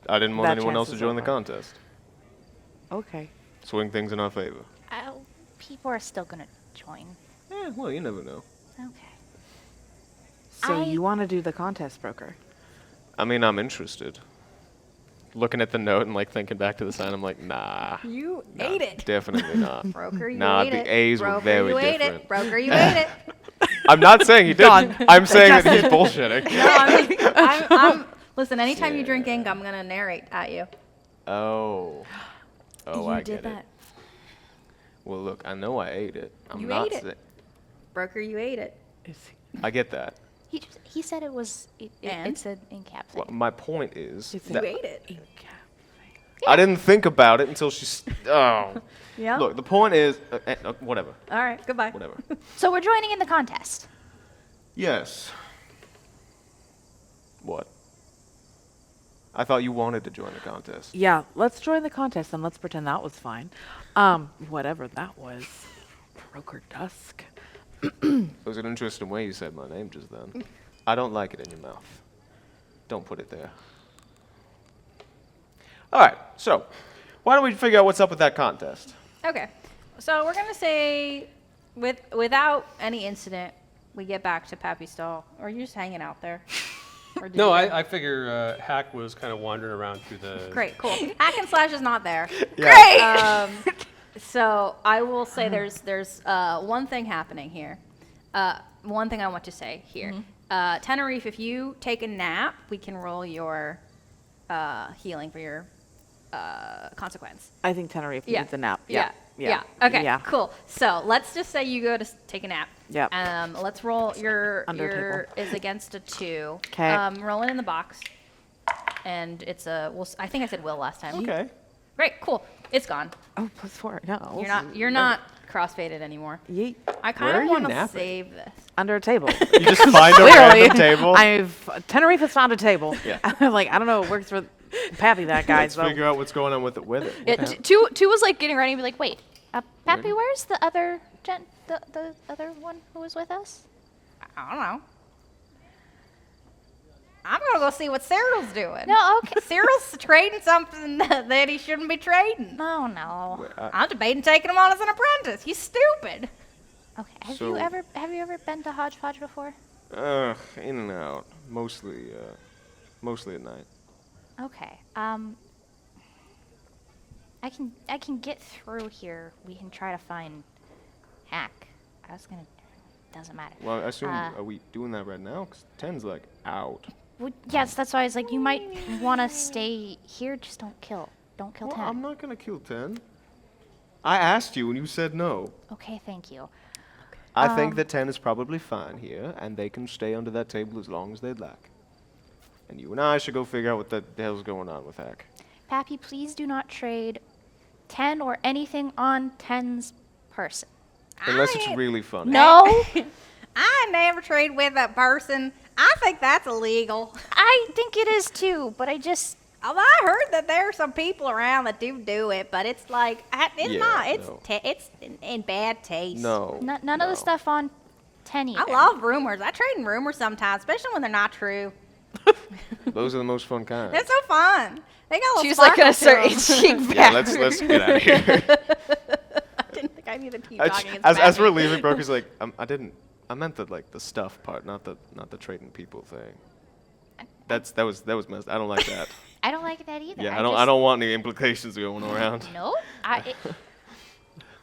I didn't want That anyone else chance to is join the over. contest. Okay. Swing things in our favor. People are still gonna join. Yeah, well, you never know. Okay. So I- you want to do the contest, broker? I mean, I'm interested. Looking at the note and like thinking back to the sign, I'm like, nah. You Nah, ate it. Definitely not. Broker, you Nah, ate the it. A's were Broker, very you ate different. it. Broker, you ate it. I'm not saying he didn't. I'm saying that he's bullshitting. No, I'm listen, anytime you drink ink, I'm going to narrate at you. Oh. Oh, you I did get that. it. Well, look, I know I ate it. I'm You not ate it. sa- Broker, you ate it. I get that. He said it was And? it's an in-cap Well, thing. my point is It's that You ate it. I didn't think about it until oh. Yeah. Look, the point is whatever. All right, goodbye. Whatever. So we're joining in the contest. Yes. What? I thought you wanted to join the contest. Yeah, let's join the contest and let's pretend that was fine. Whatever that was. Broker Dusk. It was an interesting way you said my name just then. I don't like it in your mouth. Don't put it there. All right, so why don't we figure out what's up with that contest? Okay. So we're going to say without any incident, we get back to Pappy's stall. Or are you just hanging out there? Or did No, you- I figure Hack was kind of wandering around through the. Great, cool. Hack and Slash is not there. Yeah. So I will say there's one thing happening here. One thing I want to say here. Tenerife, if you take a nap, we can roll your healing for your consequence. I think Tenerife Yeah. needs a nap. Yeah. Yeah. Okay. Yeah. Cool. So let's just say you go to take a nap. Yep. Let's roll your Under is against a 2. 'Kay. Roll it in the box, and it's a. Well, I think I said will last time. Okay. Great. Cool. It's gone. Oh, +4. No. You're not crossfaded anymore. Yeet. I Where kind are of you want to napping? save this. Under a table. You just find a Clearly, random table. Tenerife has found a table. Yeah. I'm like, I don't know, it works for Pappy, that guy. Let's So figure out what's going on with it. Yeah, two was like getting ready and be like, wait, Pappy, where's the other the other one who was with us? I don't know. I'm gonna go see what Cyril's doing. No, okay. Cyril's trading something that he shouldn't be trading. No, no. I'm debating taking him on as an apprentice. He's stupid. Okay. Have So- you ever been to Hodge Podge before? In and out. Mostly at night. Okay. I can get through here. We can try to find Hack. I was gonna. Doesn't matter. Well, I assume, Uh, are we doing that right now? 'Cause 10's like out. Well, yes, that's why I was like, you might want to stay here. Just don't kill. Don't kill Well, 10. I'm not gonna kill 10. I asked you and you said no. Okay, thank you. I think that 10 is probably fine here, and they can stay under that table as long as they'd like. And you and I should go figure out what the hell's going on with Hack. Pappy, please do not trade 10 or anything on 10's person. Unless it's really funny. No, I never trade with that person. I think that's illegal. I think it is too, but I just. Although I heard that there are some people around that do it, but it's like it's Yeah, not. It's no. it's in bad taste. No. None of the stuff on 10 either. I love rumors. I trade in rumors sometimes, especially when they're not true. Those are the most fun kind. They're so fun. They got a little She's like gonna sparkle start to 'em. itching Yeah, back. let's get out of here. I didn't think I needed to keep talking. It's as we're bad. leaving, Broker's like, I meant the stuff part, not the trading people thing. That was messed. I don't like that. I don't like that either. Yeah, I don't want any implications going around. No,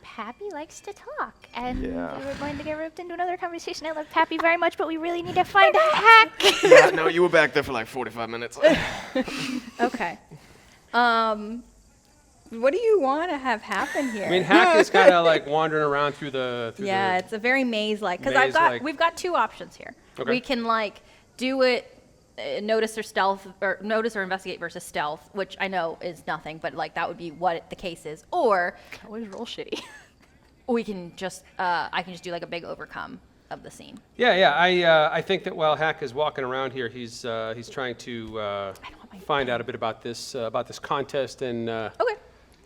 Pappy likes to talk, and Yeah. we were going to get roped into another conversation. I love Pappy very much, but we really need to find a hack. Yeah, no, you were back there for like 45 minutes. Okay. What do you want to have happen here? I mean, Hack is kind of like wandering around through the. Yeah, it's a very maze-like. Because Maze-like. we've got two options here. Okay. We can like do it, notice or stealth, or notice or investigate versus stealth, which I know is nothing, but like that would be what the case is. Or Always roll shitty. we can just, I can just do like a big overcome of the scene. Yeah. I think that while Hack is walking around here, he's trying to find out a bit about this contest and Okay.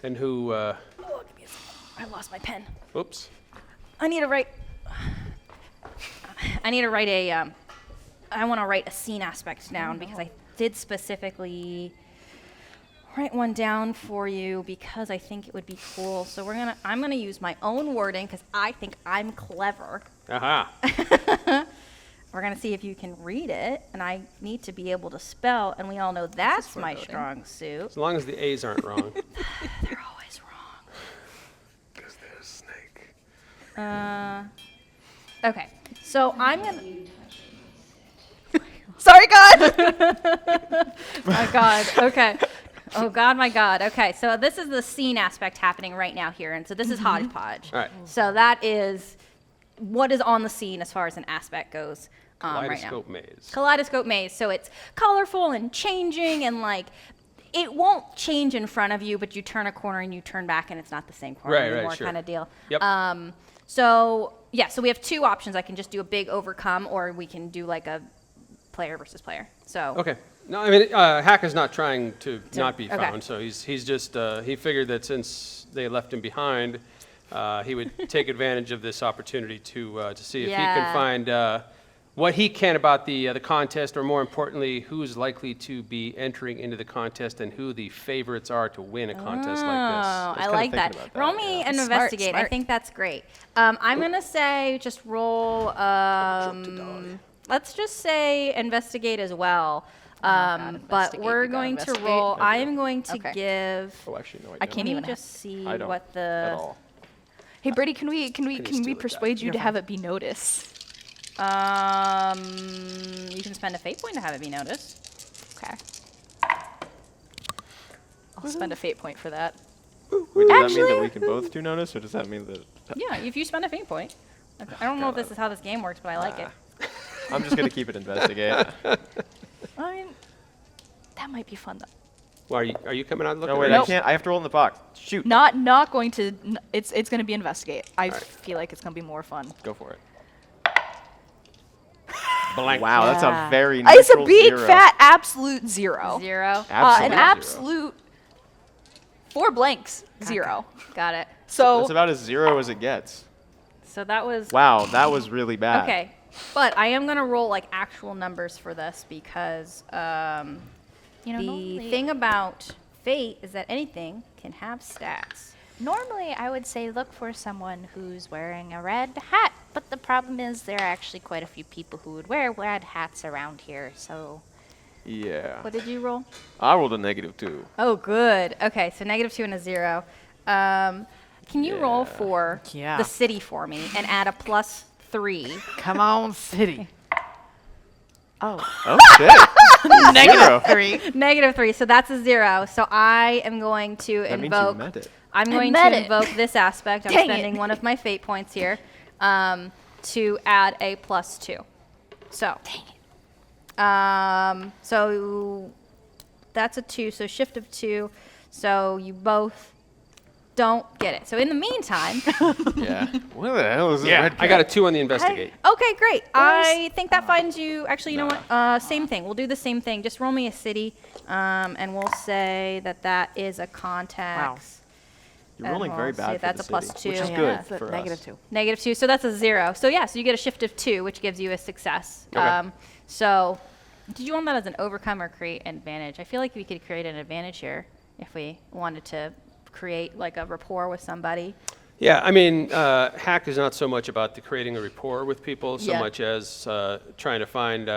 and who. Oh, give me a second. I lost my pen. Oops. I need to write a. I want to write a scene aspect down because I did specifically write one down for you because I think it would be cool. So I'm gonna use my own wording because I think I'm clever. Aha. We're gonna see if you can read it, and I need to be able to spell, and we all know that's my foreboding. strong suit. As long as the A's aren't wrong. They're always wrong. Because there's Snake. Okay, so I'm gonna. Sorry, God. My God. Okay. Oh God, my God. Okay, so this is the scene aspect happening right now here, and so this is Hodge Podge. All right. So that is what is on the scene as far as an aspect goes right now. Kaleidoscope maze. Kaleidoscope maze. So it's colorful and changing, and like it won't change in front of you, but you turn a corner and you turn back, and it's not the same corner Right, anymore, sure. kind of deal. Yep. So yeah, so we have two options. I can just do a big overcome, or we can do like a player versus player. So Okay. No, I mean, Hack is not trying to not be okay. found, so he's just, he figured that since they left him behind, he would take advantage of this opportunity to see if he Yeah. can find what he can about the contest, or more importantly, who's likely to be entering into the contest and who the favorites are to win a contest like Oh, this. I kinda like that. thinking about that, Roll me an Smart, investigate. I smart. think that's great. I'm gonna say just roll. Let's just say investigate as well. But investigate, we're you gotta going to investigate. roll. I am going to Okay. give. Oh, actually, no, I I don't. can't Let me even just see I don't what at the. all. Hey, Brady, can we steal it, persuade Jack? you to have it be noticed? You can spend a fate point to have it be noticed. Okay. I'll spend a fate point for that. Wait, does that mean that Actually- we can both do notice, or does that mean that Yeah, if you spend a fate point. I don't know if this is how this game works, but I like it. I'm just gonna keep it investigate? I mean, that might be fun though. Well, are you coming out and looking? No, wait, at I it? can't. I have to roll in the box. Shoot. Not going to. It's going to be investigate. I feel like it's going to be more fun. Go for it. Blank. Wow, that's Yeah. a very It's a neutral big 0. fat absolute 0. 0. An Absolute 0. absolute 4 blanks 0. Got it. So That's about as 0 as it gets. So that was. Wow, that was really bad. Okay, but I am gonna roll like actual numbers for this because You know, the normally, thing about fate is that anything can have stats. normally I would say look for someone who's wearing a red hat, but the problem is there are actually quite a few people who would wear red hats around here, so Yeah. What did you roll? I rolled a -2. Oh, good. Okay, so -2 and a 0. Can you roll Yeah. for Yeah. the city for me and add a +3? Come on, city. Oh, Oh shit. negative 3. -3, so that's a 0. So I am going to That means you invoke. meant it. I'm going met to it. invoke this aspect. I'm Dang it. spending one of my fate points here to add a +2. So. So that's a 2. So shift of 2. So you both don't get it. So in the meantime, Yeah. Where the hell is this Yeah, red I got a 2 on the investigate. okay, great. I think that finds you. Actually, you know what? Same thing. We'll do the same thing. Just roll me a city, and we'll say that that is a context. You're And rolling we'll very see bad if for that's the a plus city, 2. which is Yeah, good it's a for negative us. 2. -2, so that's a 0. So yeah, so you get a shift of 2, which gives you a success. Okay. So, did you want that as an overcome or create an advantage? I feel like we could create an advantage here if we wanted to create like a rapport with somebody. Yeah, I mean, hack is not so much about the creating a rapport with people, so Yeah. much as trying to find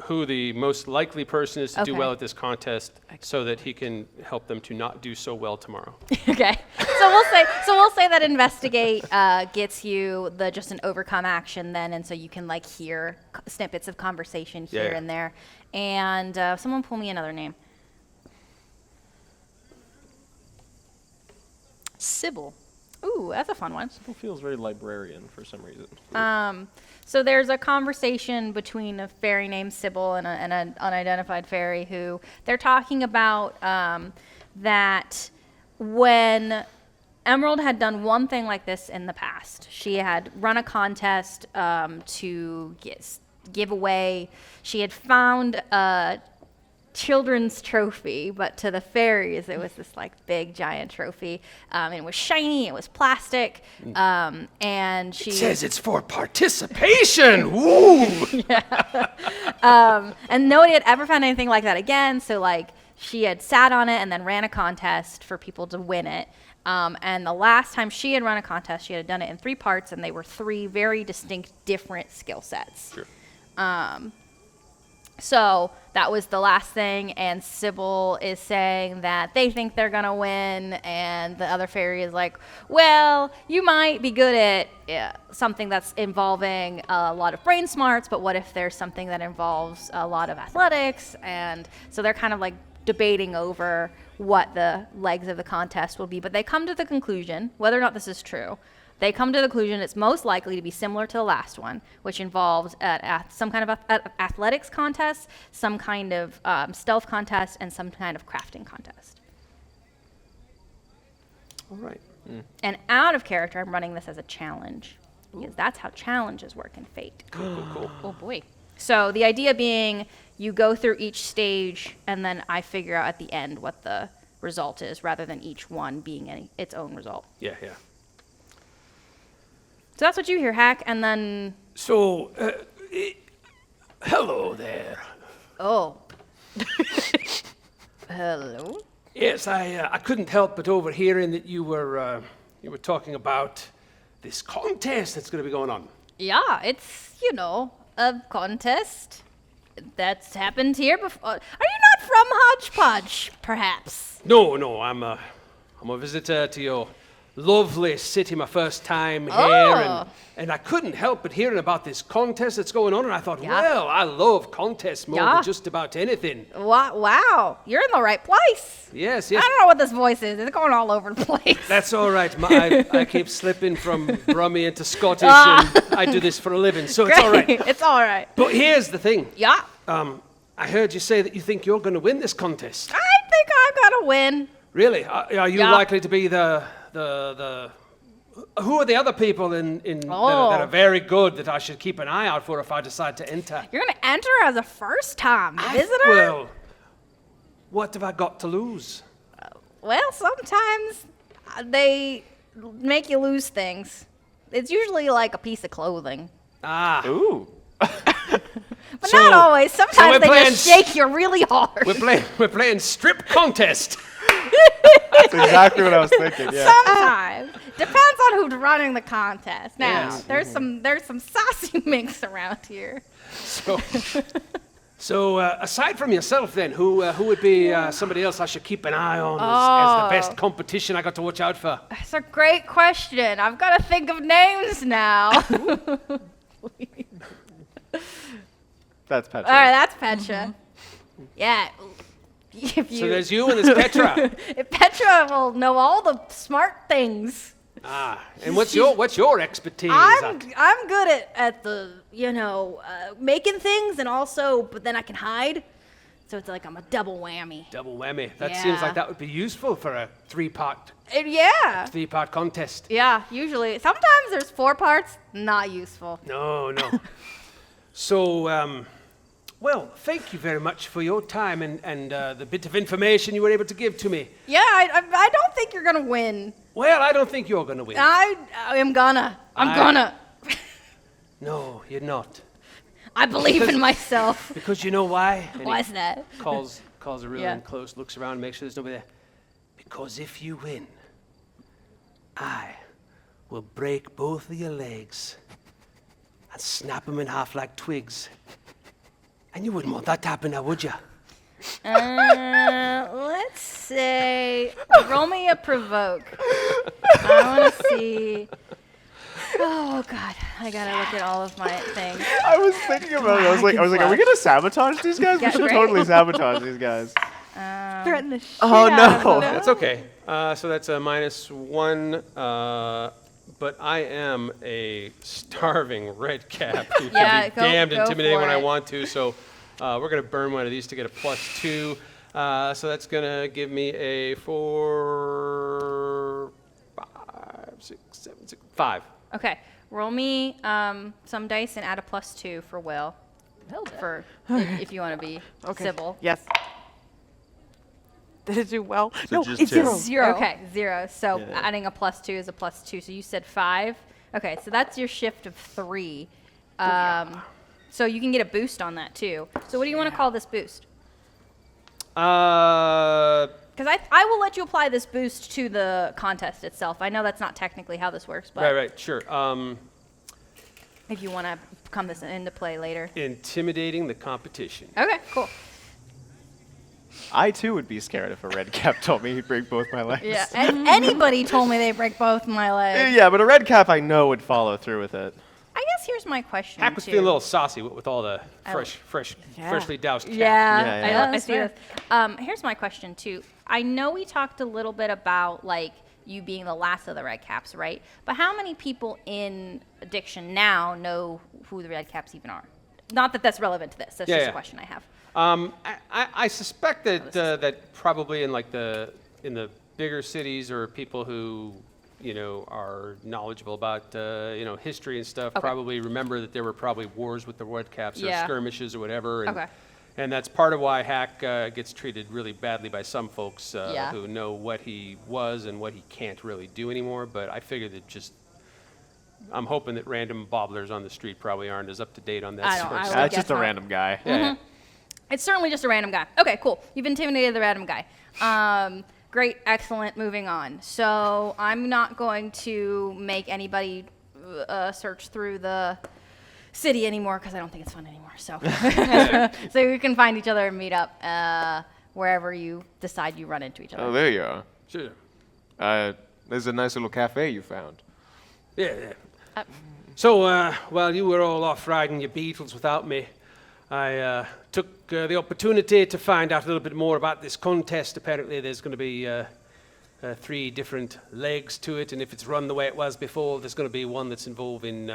who the most likely person is to do Okay. well at this contest, so that he can help them to not do so well tomorrow. Okay, so we'll say that investigate gets you the just an overcome action then, and so you can like hear snippets of conversation here Yeah. and there. And someone pull me another name. Sybil. Ooh, that's a fun one. It feels very librarian for some reason. So there's a conversation between a fairy named Sybil and an unidentified fairy who they're talking about that when Emerald had done one thing like this in the past. She had run a contest to give away. She had found a children's trophy, but to the fairies it was this like big giant trophy. It was shiny, it was plastic, and she It's for participation. Woo! and nobody had ever found anything like that again. So like she had sat on it and then ran a contest for people to win it. And the last time she had run a contest, she had done it in 3 parts, and they were 3 very distinct, different skill sets. Sure. So that was the last thing, and Sybil is saying that they think they're gonna win, and the other fairy is like, well, you might be good at something that's involving a lot of brain smarts, but what if there's something that involves a lot of athletics? And so they're kind of like debating over what the legs of the contest will be, but they come to the conclusion, whether or not this is true, they come to the conclusion it's most likely to be similar to the last one, which involves some kind of athletics contest, some kind of stealth contest, and some kind of crafting contest. All right. And out of character, I'm running this as a challenge, because that's how challenges work in Fate. Cool. Oh boy. So the idea being you go through each stage, and then I figure out at the end what the result is, rather than each one being its own result. Yeah. So that's what you hear, Hack, and then, So, hello there. oh. Hello? Yes, I couldn't help but overhearing that you were talking about this contest that's going to be going on. Yeah, it's, a contest that's happened here before. Are you not from Hodge Podge, perhaps? No, I'm a visitor to your lovely city, my first time here, Oh. and I couldn't help but hearing about this contest that's going on, and I thought, Yeah. well, I love contests more Yeah. than just about anything. Wow, you're in the right place. Yes. I don't know what this voice is. It's going all over the place. That's all right. I keep slipping from Brummie into Scottish, and I do this for a living, so it's all right. It's all right. But here's the thing. Yeah. I heard you say that you think you're going to win this contest. I think I'm going to win. Really? Are you Yeah. likely to be the who are the other people that are very good that I should keep an eye out for if I decide to enter? You're going to enter as a first-time visitor? Well, what have I got to lose? Well, sometimes they make you lose things. It's usually like a piece of clothing. Ah, Ooh. But not always. Sometimes we're they playing just shake you really hard. we're playing strip contest. That's exactly what I was thinking. Yeah. Sometimes. Depends on who's running the contest. Now, Yes. there's some saucy minks around here. So aside from yourself, then, who would be somebody else I should keep an eye on as the best competition I got to watch out for? That's a great question. I've got to think of names now. That's Petra. All right, that's Petra. Yeah. If So there's you and there's Petra. if Petra will know all the smart things. And what's your expertise? I'm good at the making things, and also, but then I can hide. So it's like I'm a double whammy. Double whammy. That seems Yeah. like that would be useful for a three-part Yeah. contest. Yeah. Usually, sometimes there's 4 parts. Not useful. No. So, Well, thank you very much for your time and the bit of information you were able to give to me. Yeah, I don't think you're gonna win. Well, I don't think you're going to win. I am gonna. I'm gonna. No, you're not. I believe in myself. Because you know why? And he Why's that? calls a real Yeah. in close, looks around, makes sure there's nobody there. Because if you win, I will break both of your legs and snap them in half like twigs. And you wouldn't want that to happen now, would you? Let's say, roll me a provoke. I want to see. Oh God, I gotta look at all of my things. I was thinking about it. I was like, are we gonna sabotage these guys? Yeah, We should great. totally sabotage these guys. Threaten the shit Oh out of no. them. That's okay. So that's a -1. But I am a starving red cap who Yeah, can be damned go intimidating for when I it. want to. So we're going to burn one of these to get a +2. So that's going to give me a 4, 5, 6, 7, 6, 5. Okay, roll me some dice and add a +2 for Will. For if you want to be civil. Yes. Did it do well? So no, just it's 0. 0. Okay, 0. So Yeah. adding a +2 is a +2. So you said 5. Okay, so that's your shift of 3. So you can get a boost on that too. So what do you want to call this boost? Because I will let you apply this boost to the contest itself. I know that's not technically how this works, but Right, sure. if you want to come this into play later. Intimidating the competition. Okay, cool. I too would be scared if a red cap told me he'd break both my legs. Yeah, and anybody told me they break both my legs. Yeah, but a red cap I know would follow through with it. I guess here's my question Hack was too. feeling a little saucy with all the I- freshly doused cap. Yeah, Yeah, I that's see fair. this. Here's my question too. I know we talked a little bit about like you being the last of the red caps, right? But how many people in addiction now know who the red caps even are? Not that that's relevant to this. That's Yeah, just yeah. a question I have. I suspect that that probably in the bigger cities or people who are knowledgeable about history and stuff Okay. probably remember that there were probably wars with the red caps or Yeah. skirmishes or whatever. And, Okay. and that's part of why Hack gets treated really badly by some folks Yeah. who know what he was and what he can't really do anymore. But I figured that I'm hoping that random bobblers on the street probably aren't as up to date on that I sort don't- of I stuff. would That's just guess a not. random guy. Yeah, yeah. It's certainly just a random guy. Okay, cool. You've intimidated the random guy. Great, excellent. Moving on. So I'm not going to make anybody search through the city anymore because I don't think it's fun anymore. So, so you can find each other and meet up wherever you decide you run into each other. Oh, there you are. Sure. There's a nice little cafe you found. Yeah. So, while you were all off riding your beetles without me, I took the opportunity to find out a little bit more about this contest. Apparently, there's going to be 3 different legs to it, and if it's run the way it was before, there's going to be one that's involving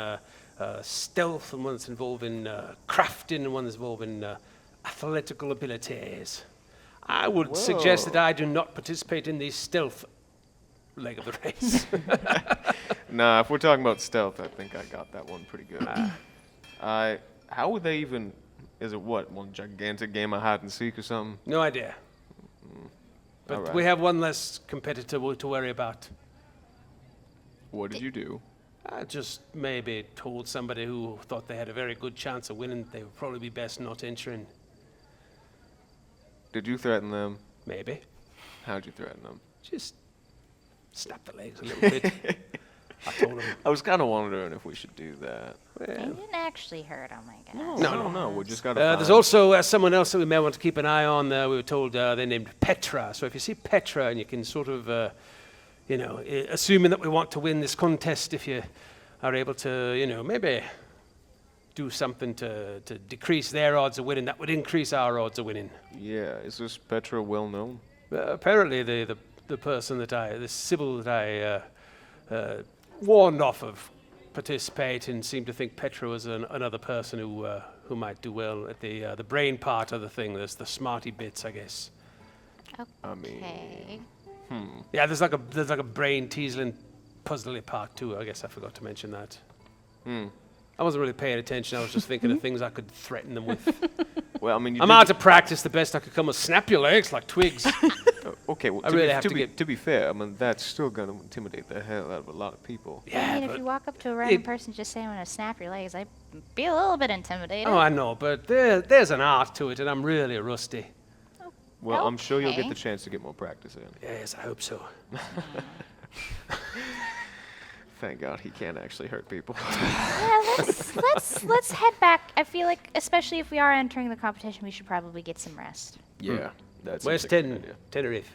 stealth, and one that's involving crafting, and one that's involving athletical abilities. I would suggest that I do not participate in the stealth leg of the race. Nah, if we're talking about stealth, I think I got that one pretty good. How would they even? Is it what, one gigantic game of hide and seek or something? No idea. But All right. we have one less competitor to worry about. What did you do? I just maybe told somebody who thought they had a very good chance of winning they would probably be best not entering. Did you threaten them? Maybe. How'd you threaten them? Just snap the legs a little bit. I told them. I was kind of wondering if we should do that. They didn't actually hurt him, I guess. No, we just got to. There's also someone else that we may want to keep an eye on. We were told they're named Petra. So if you see Petra and you can sort of, assuming that we want to win this contest, if you are able to, maybe do something to decrease their odds of winning, that would increase our odds of winning. Yeah, is this Petra well known? Apparently, the person the Sybil that I warned off of participating seemed to think Petra was another person who might do well at the brain part of the thing. There's the smarty bits, I guess. I mean, Okay. Yeah, there's like a brain teasing, puzzly part too. I guess I forgot to mention that. I wasn't really paying attention. I was just thinking of things I could threaten them with. Well, I mean, you I'm did- out of practice. The best I could come was snap your legs like twigs. Okay, well, I really have to to be, get- to be fair, I mean, that's still going to intimidate the hell out of a lot of people. I yeah, mean, if but you walk up to a random it- person just saying, I'm going to snap your legs, I'd be a little bit intimidated. oh, I know, but there's an art to it, and I'm really rusty. Well, I'm sure you'll get Okay. the chance to get more practice in. Yes, I hope so. Thank God he can't actually hurt people. Yeah, let's head back. I feel like, especially if we are entering the competition, we should probably get some rest. Yeah, that's Where's a good idea. Tenerife?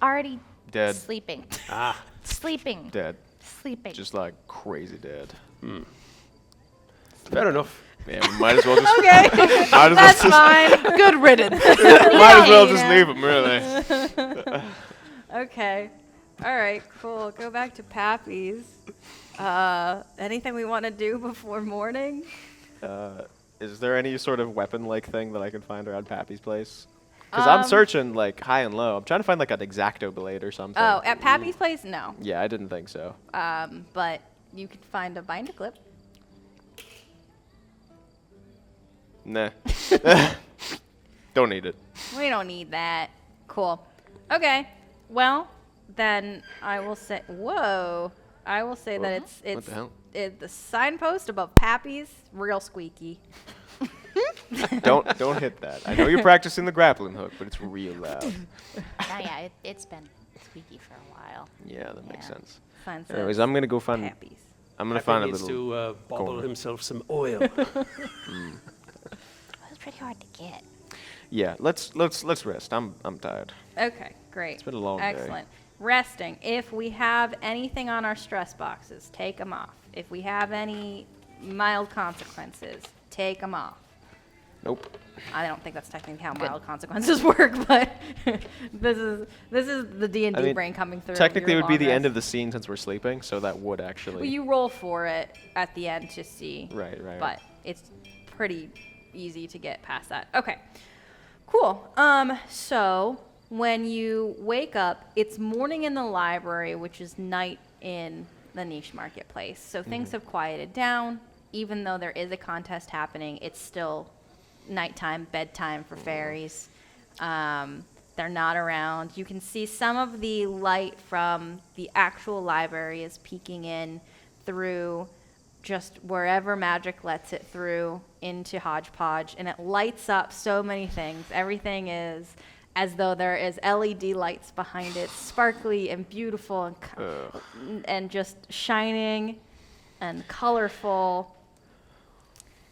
Already Dead. sleeping. Ah, Sleeping. Dead. Sleeping. Just like crazy dead. fair enough. Yeah, we might as well just. Okay, Might as well that's just, fine. Good riddance. might as well you just know. leave him, really. Okay. All right, cool. Go back to Pappy's. Anything we want to do before morning? Is there any sort of weapon-like thing that I can find around Pappy's place? Because I'm searching like high and low. I'm trying to find like an X-Acto blade or something. Oh, at Pappy's place? No. Yeah, I didn't think so. But you could find a binder clip. Nah. Don't need it. We don't need that. Cool. Okay. Well, then I will say, whoa. I will say that it's the hell? The signpost above Pappy's real squeaky. Don't hit that. I know you're practicing the grappling hook, but it's real loud. Yeah, it's been squeaky for a while. Yeah, that makes Yeah. sense. Sign says Anyways, I'm gonna go find. Pappy's. I'm gonna Happy find a needs little. to bobble corner. himself some oil. It was pretty hard to get. Yeah, let's rest. I'm tired. Okay, great. It's been a long day. Excellent. Resting. If we have anything on our stress boxes, take them off. If we have any mild consequences, take them off. Nope. I don't think that's technically how mild consequences work, but this is the D&D I mean, brain coming through. Technically, it your would be long the end rest. of the scene since we're sleeping, so that would actually. Well, you roll for it at the end to see. Right. But it's pretty easy to get past that. Okay. Cool. So when you wake up, it's morning in the library, which is night in the niche marketplace. So things have quieted down. Even though there is a contest happening, it's still nighttime, bedtime for fairies. They're not around. You can see some of the light from the actual library is peeking in through just wherever magic lets it through into Hodge Podge, and it lights up so many things. Everything is as though there is LED lights behind it, sparkly and beautiful and just shining and colorful.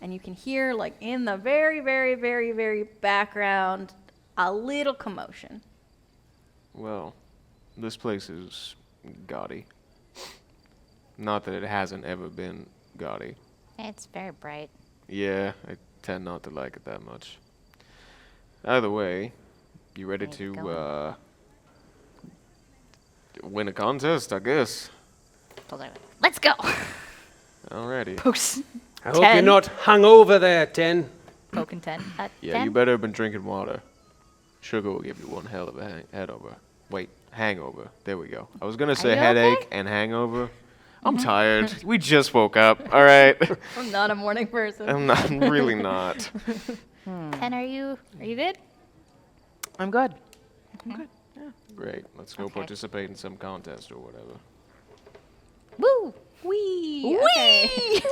And you can hear, like, in the very, very, very, very background, a little commotion. Well, this place is gaudy. Not that it hasn't ever been gaudy. It's very bright. Yeah, I tend not to like it that much. Either way, you ready Ready to to go. win a contest, I guess. Let's go. Alrighty. Pokes. I hope you're not hung over there, Ten. Poking 10. Yeah, 10? you better have been drinking water. Sugar will give you one hell of a headover. Wait, hangover. There we go. I was gonna say you headache okay? and hangover. I'm tired. We just woke up. All right. I'm not a morning person. I'm really not. 10, are you good? I'm good. Great. Let's go Okay. participate in some contest or whatever. Woo! Wee! Okay.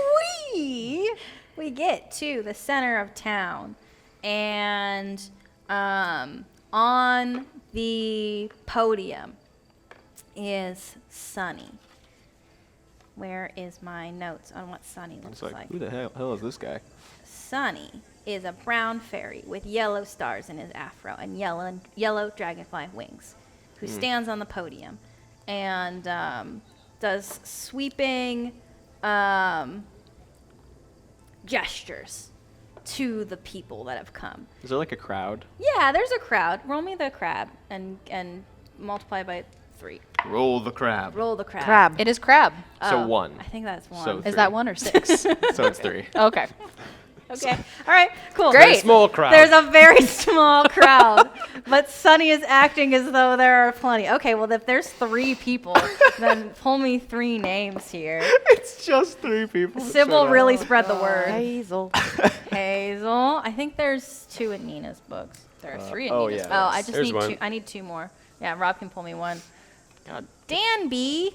Wee! We get to the center of town, and on the podium is Sunny. Where is my notes on what Sunny looks It's like, who the hell is this guy? Sunny is a brown fairy with yellow stars in his afro and yellow dragonfly wings, who stands on the podium and does sweeping gestures to the people that have come. Is there like a crowd? Yeah, there's a crowd. Roll me the crab and multiply by 3. Roll the crab. Roll the crab. Crab. It is crab. So Oh, one. I think that's 1. So Is three. that 1 or 6? So it's 3. Okay. Okay. All right. Cool. Very small crowd. There's a very small crowd, but Sunny is acting as though there are plenty. Okay. Well, if there's 3 people, then pull me 3 names here. It's just 3 people. that Sybil showed up. really spread the word. Hazel. Hazel. I think there's 2 in Nina's books. There are 3 in oh, Nina's yeah. Oh, I just There's need one. 2. I need 2 more. Yeah, Rob can pull me 1. God. Danby.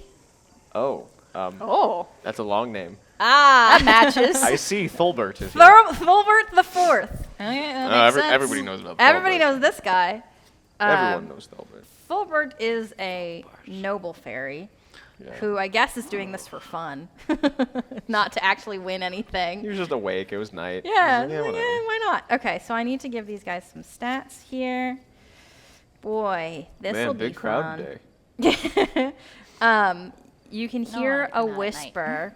Oh, Oh, that's a long name. Ah. that matches. I see Thulbert is here. Fulbert the 4th. Oh, yeah, that makes sense. Everybody knows about Everybody Thulbert. knows this guy. Everyone knows Thulbert. Fulbert is a noble fairy Yeah. who I guess is doing this for fun, not to actually win anything. He was just awake. It was night. Yeah, He was like, yeah, why not? Okay, so I need to give these guys some stats here. Boy, this will Man, be big crowd fun. day. You can No, hear not a at night. whisper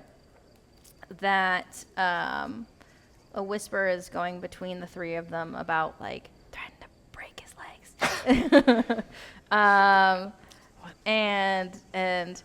that a whisper is going between the 3 of them about like threatening to break his legs. And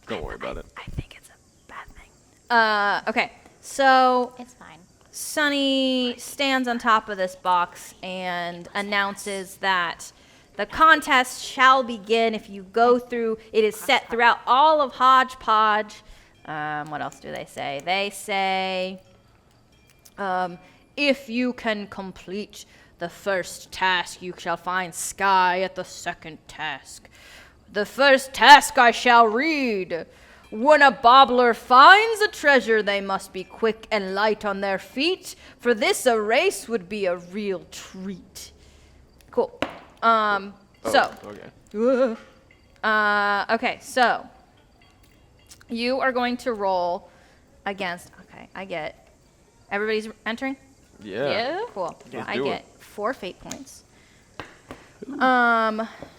Don't worry about it. I think it's a bad thing. Okay, so It's fine. Sunny stands on top of this box and announces that the contest shall begin if you go through. It is set throughout all of Hodge Podge. What else do they say? They say, if you can complete the first task, you shall find Sky at the second task. The first task I shall read. When a bobbler finds a treasure, they must be quick and light on their feet, for this a race would be a real treat. Cool. So, Okay. okay, so you are going to roll against. Okay, I get. Everybody's entering? Yeah. Cool. Let's I do get it. 4 fate points.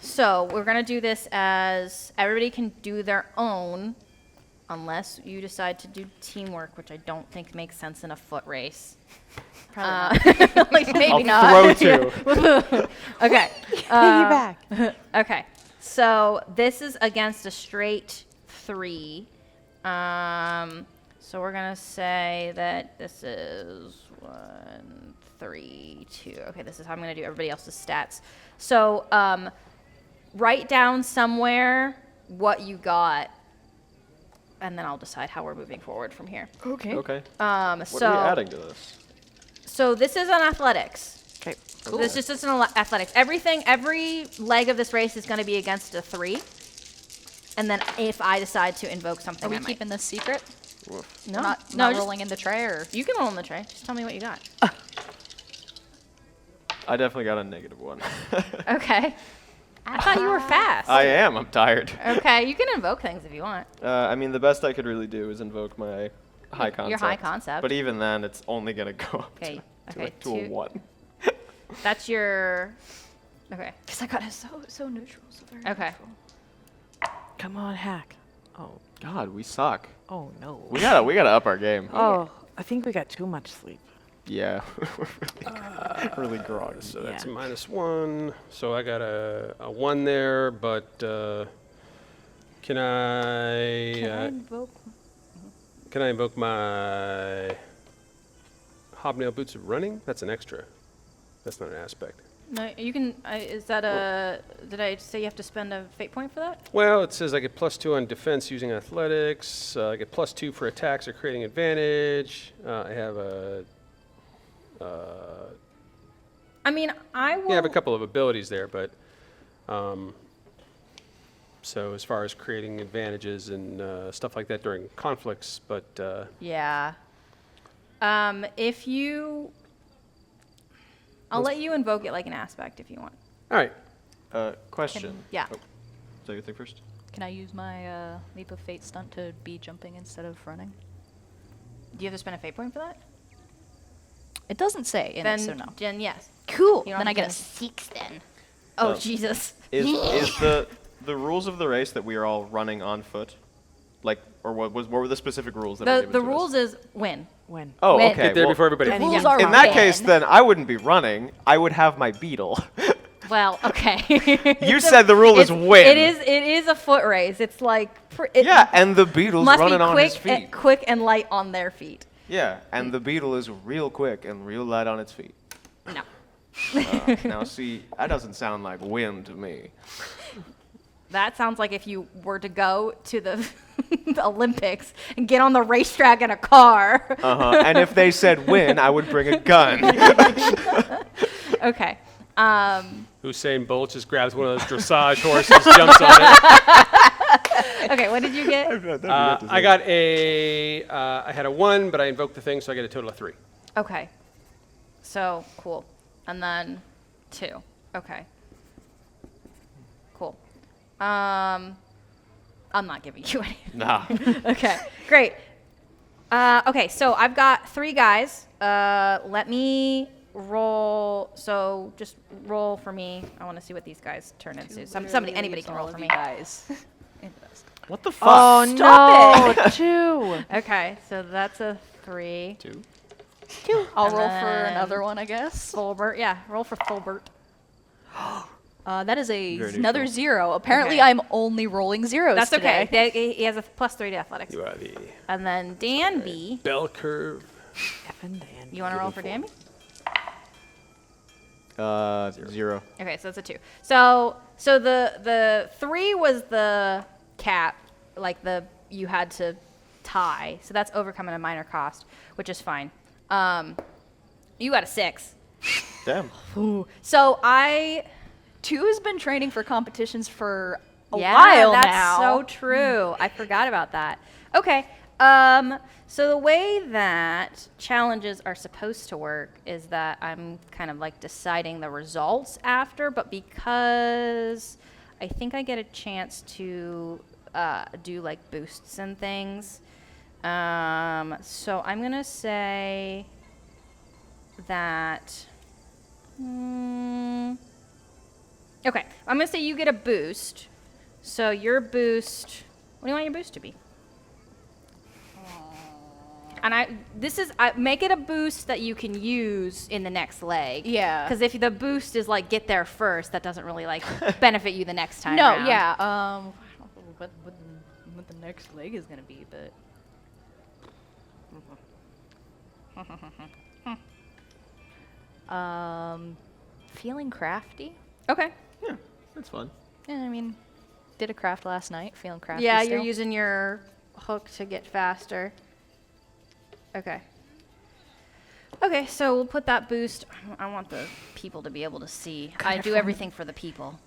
So we're gonna do this as everybody can do their own, unless you decide to do teamwork, which I don't think makes sense in a foot race. Like, maybe I'll throw 2. Okay. Piggyback. Okay. So this is against a straight 3. So we're gonna say that this is 1, 3, 2. Okay, this is how I'm gonna do everybody else's stats. So write down somewhere what you got, and then I'll decide how we're moving forward from here. Okay. Okay. What What are we adding to this? So this is on athletics. Okay. So this is just an athletics. Every leg of this race is going to be against a 3. And then if I decide to invoke something, Are we I might. keeping this secret? No, Not no, just- rolling in the tray, or You can roll in the tray. Just tell me what you got. I definitely got a -1. Okay. I thought you were fast. I am. I'm tired. Okay, you can invoke things if you want. I mean, the best I could really do is invoke my high concept. Your high concept. But even then, it's only gonna go up Okay. to, Okay. to a 1. That's your. Okay. because I got it so neutral, so very Okay. neutral. Come on, hack. Oh, God, we suck. oh no. We gotta up our game. Oh, I think we got too much sleep. Yeah, we're really groggy. So that's Yeah. a -1. So I got a 1 there, but can I invoke my hobnail boots of running? That's an extra. That's not an aspect. No, you can. Is that a? Did I say you have to spend a fate point for that? Well, it says I get +2 on defense using athletics. I get +2 for attacks or creating advantage. I have a I mean, I will. yeah, I have a couple of abilities there, but so as far as creating advantages and stuff like that during conflicts, but Yeah. If you. I'll let you invoke it like an aspect if you want. all right. Question. Yeah. Oh, so you think first? Can I use my leap of fate stunt to be jumping instead of running? Do you have to spend a fate point for that? It doesn't say in Then, it, so no. Jen, yes. Cool. Then I get a 6 then. Oh, Oh. Jesus. Is the rules of the race that we are all running on foot, like, or what were the specific rules that were The given to rules us? is win. When? Oh, Win. okay. Get there well, before everybody. The Any- rules yeah. are in that win. case, then I wouldn't be running. I would have my beetle. Well, okay. You It's said the rule is win. It is a foot race. It's like. It Yeah, and the beetle's must running be on quick his feet. quick and light on their feet. Yeah, and the beetle is real quick and real light on its feet. No. Now, see, that doesn't sound like wind to me. That sounds like if you were to go to the the Olympics and get on the racetrack in a car. And if they said win, I would bring a gun. Okay. Usain Bolt just grabs one of those dressage horses, jumps on it. Okay, what did you get? I got I had a 1, but I invoked the thing, so I get a total of 3. Okay. So, cool. And then 2. Okay. Cool. I'm not giving you any. Nah. Okay, great. Okay, so I've got 3 guys. Let me roll. So just roll for me. I want to see what these guys turn into. Anybody can roll for me. Guys. What the fuck? Oh Stop no, 2. Okay, so that's a 3. 2? I'll And roll for then- another one, I guess. Fulbert, yeah, roll for Fulbert. That is Very another neutral. 0. Apparently, Okay. I'm only rolling zeros That's today. okay. He has a +3 to athletics. You are the And then Danby, bell curve. you want to roll for Danby? 0. Okay, so that's a 2. So the 3 was the cap, like you had to tie. So that's overcoming a minor cost, which is fine. You got a 6. Damn. So 2 has been training for competitions for a yeah, while that's now. so true. I forgot about that. Okay. So the way that challenges are supposed to work is that I'm kind of like deciding the results after, but because I think I get a chance to do like boosts and things. So I'm gonna say that. Okay, I'm gonna say you get a boost. So your boost. What do you want your boost to be? And I make it a boost that you can use in the next leg. Yeah. Because if the boost is like get there first, that doesn't really like benefit you the next time. No, around. yeah. I don't know what the next leg is gonna be, but feeling crafty. Okay. Yeah, that's fun. Yeah, I mean, did a craft last night. Feeling crafty. Yeah, still. you're using your hook to get faster. Okay. Okay, so we'll put that boost. I want the people to be able to see. I do everything for the people.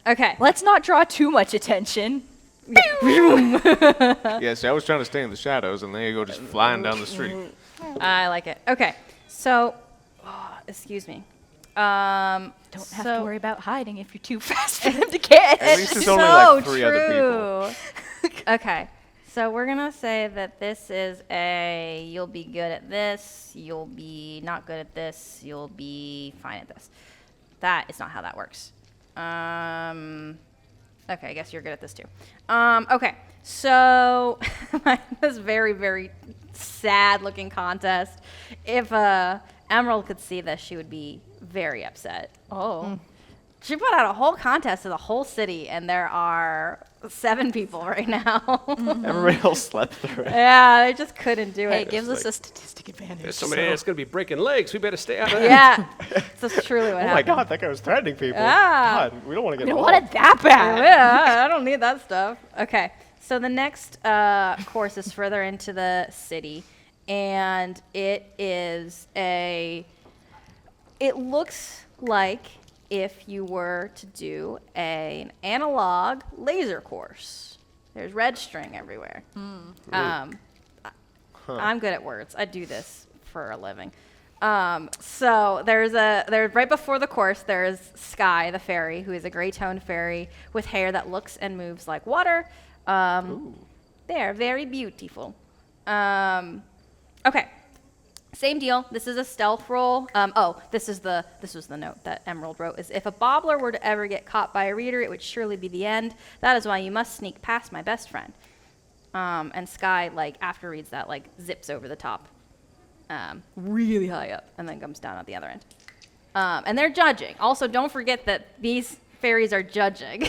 Okay. Let's not draw too much attention. Yeah, see, I was trying to stay in the shadows, and there you go, just flying down the street. I like it. Okay. So, excuse me. Don't have so- to worry about hiding if you're too fast for them to get. At least it's only like 3 other people. Okay. So we're going to say that this is you'll be good at this, you'll be not good at this, you'll be fine at this. That is not how that works. Okay, I guess you're good at this too. Okay, so this very, very sad looking contest. If Emerald could see this, she would be very upset. Oh. She put out a whole contest to the whole city, and there are 7 people right now. Everybody else slept through it. Yeah, they just couldn't do Hey, it. it gives us a statistic advantage. There's somebody that's going to be breaking legs. We better stay out of that. Yeah, that's truly what Oh my happened. god, that guy was threatening people. Ah. God, we don't want to get We don't involved. want it that bad. Yeah, I don't need that stuff. Okay, so the next course is further into the city, and it looks like if you were to do an analog laser course. There's red string everywhere. I'm good at words. I do this for a living. So there's right before the course, there's Sky, the fairy, who is a gray toned fairy with hair that looks and moves like water. They're very beautiful. Okay. Same deal. This is a stealth roll. This was the note that Emerald wrote. Is if a bobbler were to ever get caught by a reader, it would surely be the end. That is why you must sneak past my best friend. And Sky, after reads that, zips over the top, really high up, and then comes down at the other end. And they're judging. Also, don't forget that these fairies are judging.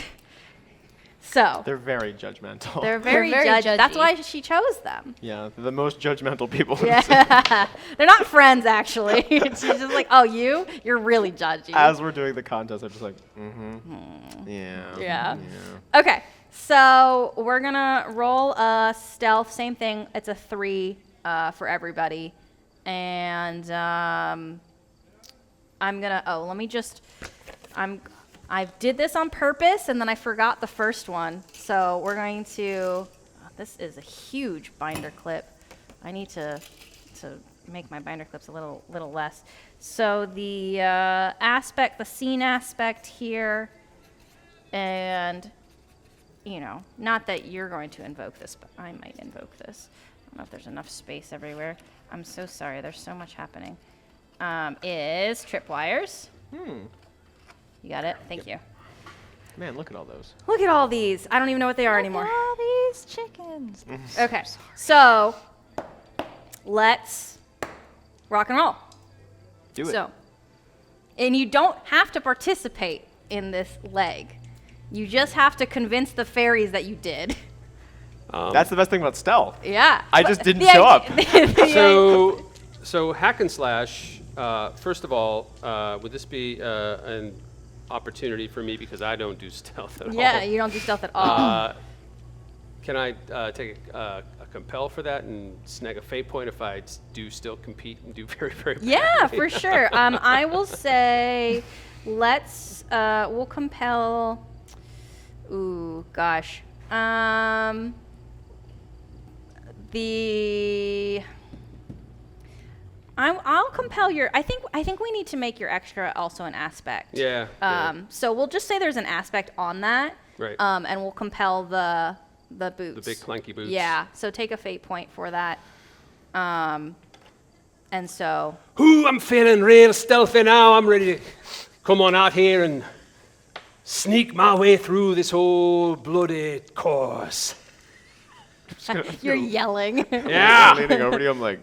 So They're very judgmental. they're very, very judgy. That's judgy. why she chose them. Yeah, they're the most judgmental people. Yeah, they're not friends actually. She's just like, oh, you're really judgy. As we're doing the contest, I'm just like, yeah. Yeah. Okay, so we're gonna roll a stealth. Same thing. It's a 3 for everybody, and I'm gonna. Oh, let me just. I did this on purpose, and then I forgot the first one. So we're going to. Oh, this is a huge binder clip. I need to make my binder clips a little less. So the aspect, the scene aspect here, and not that you're going to invoke this, but I might invoke this. I don't know if there's enough space everywhere. I'm so sorry. There's so much happening. Is tripwires. You got it? Thank you. Man, look at all those. Look at all these. I don't even know what they are anymore. All these chickens. Okay, so let's rock and roll. Do it. So, and you don't have to participate in this leg. You just have to convince the fairies that you did. That's the best thing about stealth. Yeah. I just didn't show up. So hack and slash. First of all, would this be an opportunity for me because I don't do stealth at all? Yeah, you don't do stealth at all. Can I take a compel for that and snag a fate point if I do still compete and do very, very badly? Yeah, for sure. I will say, we'll compel. Ooh, gosh. I'll compel your. I think we need to make your extra also an aspect. Yeah. So we'll just say there's an aspect on that. Right. And we'll compel the boots. The big clunky boots. Yeah. So take a fate point for that. And so. Ooh, I'm feeling real stealthy now. I'm ready to come on out here and sneak my way through this whole bloody course. You're yelling. Yeah. Leaning over to you, I'm like,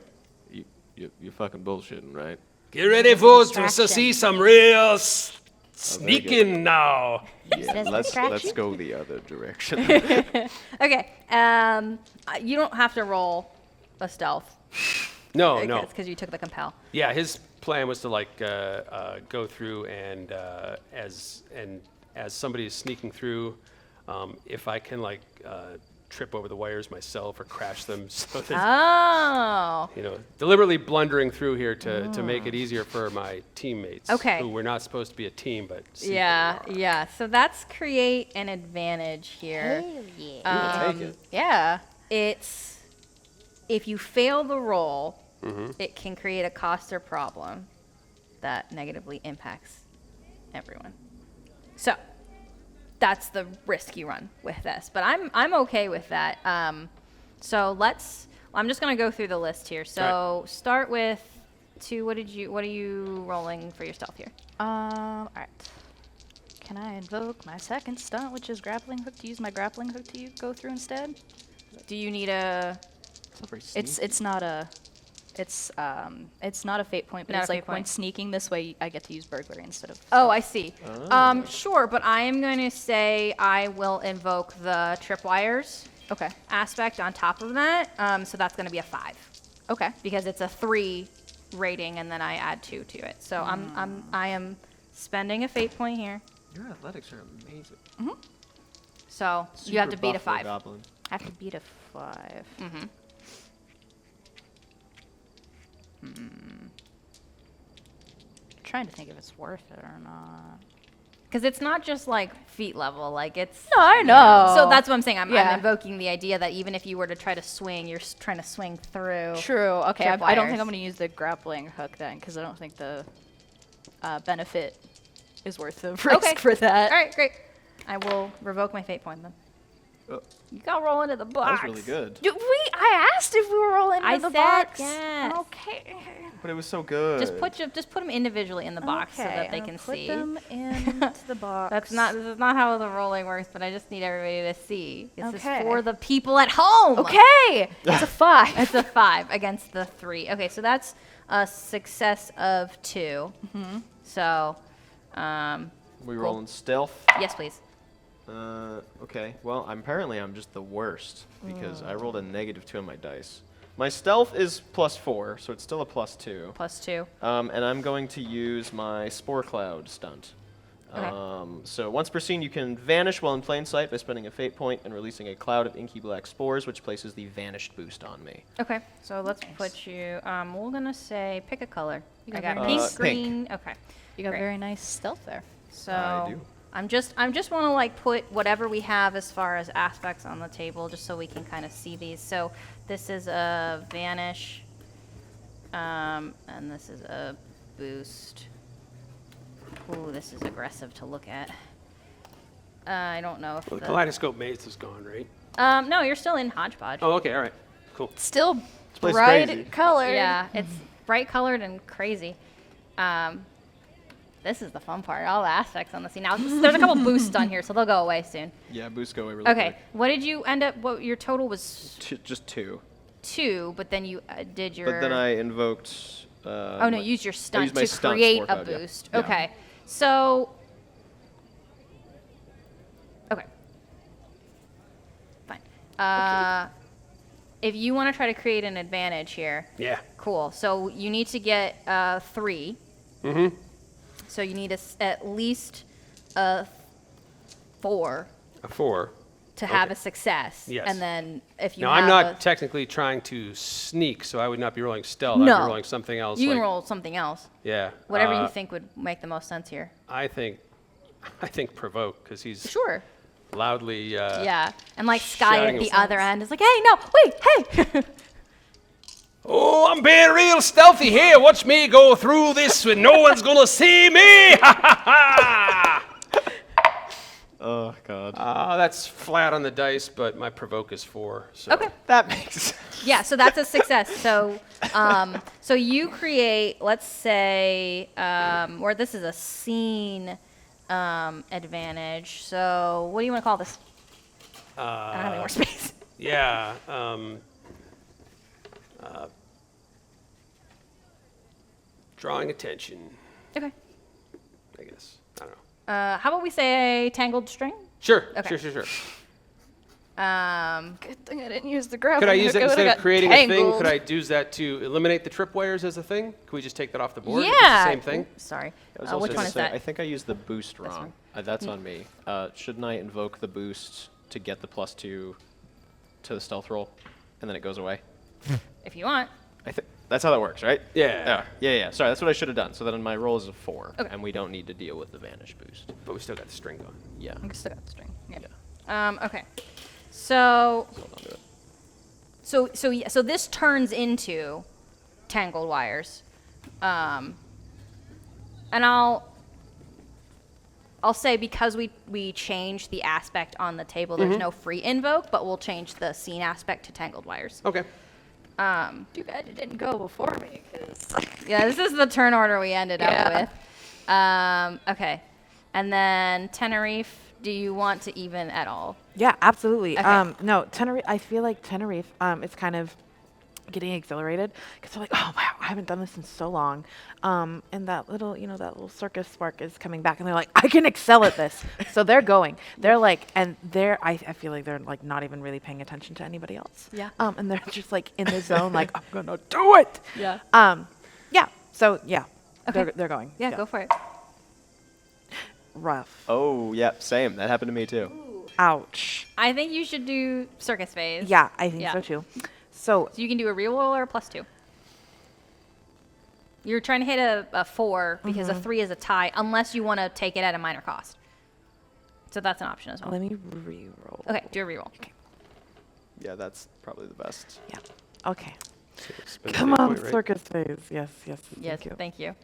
you're fucking bullshitting, right? Get ready, folks, to see some real sneaking now. Yeah, let's go the other direction. Okay. You don't have to roll a stealth. No. It's because you took the compel. Yeah, his plan was to go through and as somebody is sneaking through, if I can trip over the wires myself or crash them, so that deliberately blundering through here to make it easier for my teammates. Okay. Who we're not supposed to be a team, but Yeah. So that's create an advantage here. Take it. Yeah. It's if you fail the roll, it can create a cost or problem that negatively impacts everyone. So that's the risk you run with this, but I'm okay with that. So I'm just gonna go through the list here. So Start with 2. What are you rolling for your stealth here? All right. Can I invoke my second stunt, which is grappling hook, to use my grappling hook to go through instead? Do you need a? It's not a fate point, but Not it's a like fate point. when sneaking this way, I get to use burglary instead of. Oh, I see. Sure, but I am going to say I will invoke the tripwires Okay. aspect on top of that. So that's going to be a 5 Okay. because it's a 3 rating, and then I add 2 to it. So I am spending a fate point here. Your athletics are amazing. So you have to Super beat a buff for 5. Goblin. I have to beat a 5. Trying to think if it's worth it or not. Because it's not just feet level, it's. No, I know. So that's what I'm saying. I'm Yeah. invoking the idea that even if you were to try to swing, you're trying to swing through. True. Okay. I don't tripwires. think I'm going to use the grappling hook then, because I don't think the benefit is worth the risk for that. All right, great. I will revoke my fate point then. You got roll into the That box. was really good. I asked if we were rolling I into the said box. yes. Okay. But it was so good. Just put them individually in the box so that they I'll can put see. them into the box. This is not how the rolling works, but I just need everybody to see. This Okay. is for the people at home. Okay. It's a 5. It's a 5 against the 3. Okay, so that's a success of 2. So, we rolling stealth. yes, please. Okay. Well, apparently I'm just the worst because I rolled a -2 on my dice. My stealth is +4, so it's still a +2. +2. And I'm going to use my Spore Cloud stunt. Okay. So once per scene, you can vanish while in plain sight by spending a fate point and releasing a cloud of inky black spores, which places the vanished boost on me. Okay, so let's put you. We're gonna say pick a color. You I got got very pink, nice- green. Okay, You got Great. very nice stealth there. so I do. I'm just want to like put whatever we have as far as aspects on the table, just so we can kind of see these. So this is a vanish, and this is a boost. Ooh, this is aggressive to look at. I don't know if Well, the the kaleidoscope maze is gone, right? no, you're still in Hodge Podge. Oh, okay, all right. Cool. Still place is bright crazy. colored. Yeah, it's bright colored and crazy. This is the fun part. All the aspects on the scene. Now, there's a couple boosts on here, so they'll go away soon. Yeah, boosts go away really Okay, what did you end up? What your total was? quick. Just 2. 2, but then you did your. But then I invoked. Oh no, use your stunt used my to stunt create Spore a Cloud, yeah. boost. Yeah. Okay, so. Okay. Fine. If you want to try to create an advantage here, Yeah. cool. So you need to get 3. Mm-hmm. So you need at least a 4 A 4. to have Okay. a success. Yes. And then if you Now, have I'm not a, technically trying to sneak, so I would not be rolling stealth. I'd No. be rolling something else. you can like- roll something else. Yeah. Whatever you think would make the most sense here. I think provoke, because he's Sure. loudly. Yeah. And like Sky shouting at the at other end is like, hey, no, wait, hey. Oh, I'm being real stealthy here. Watch me go through this when no one's gonna see me. Ha ha ha! Oh God. That's flat on the dice, but my provoke is 4. So. Okay. That makes. Yeah, so that's a success. So, so you create, let's say, or this is a scene advantage. So, what do you want to call this? I don't have any more space. Yeah. Drawing attention, Okay. I guess. I don't know. How about we say tangled string? Sure. Okay. Sure. Good thing I didn't use the graph. Could I use that instead of creating a thing? tangled. Could I use that to eliminate the tripwires as a thing? Could we just take that off the board? If Yeah. It's the same thing. Ooh, sorry. I was also Which gonna one is say, that? I think I used the boost wrong. That's on me. Shouldn't I invoke the boost to get the +2 to the stealth roll, and then it goes away? If you want. I think that's how that works, right? Yeah. Yeah. Sorry, that's what I should have done. So then my roll is a 4, Okay. and we don't need to deal with the vanish boost. But we still got the string going. Yeah. I still got the string. Yeah. Okay. So, Hold on to it. so this turns into tangled wires, and I'll say because we changed the aspect on the table, there's no free invoke, but we'll change the scene aspect to tangled wires. Okay. Too bad it didn't go before me, 'cause Yeah, this is the turn order we ended up with. Okay, and then Tenerife. Do you want to even at all? Yeah, absolutely. Okay. No, Tenerife. I feel like Tenerife. It's kind of getting exhilarated because they're like, oh wow, I haven't done this in so long. And that little, that little circus spark is coming back, and they're like, I can excel at this. So they're going. They're like, and I feel like they're like not even really paying attention to anybody else. Yeah. And they're just like in the zone, like I'm gonna do it. Yeah. Yeah. So yeah, Okay. they're going. Yeah, go for it. Rough. Oh, yep, same. That happened to me too. Ouch. I think you should do circus phase. Yeah, I think Yeah. so too. So So you can do a reroll or a +2. You're trying to hit a 4 because a 3 is a tie, unless you want to take it at a minor cost. So that's an option as well. let me re-roll. Okay, do a reroll. Yeah, that's probably the best. Yeah. Okay. Spend a Come hit on, point, right? circus phase. Yes. Yes, Thank you. thank you.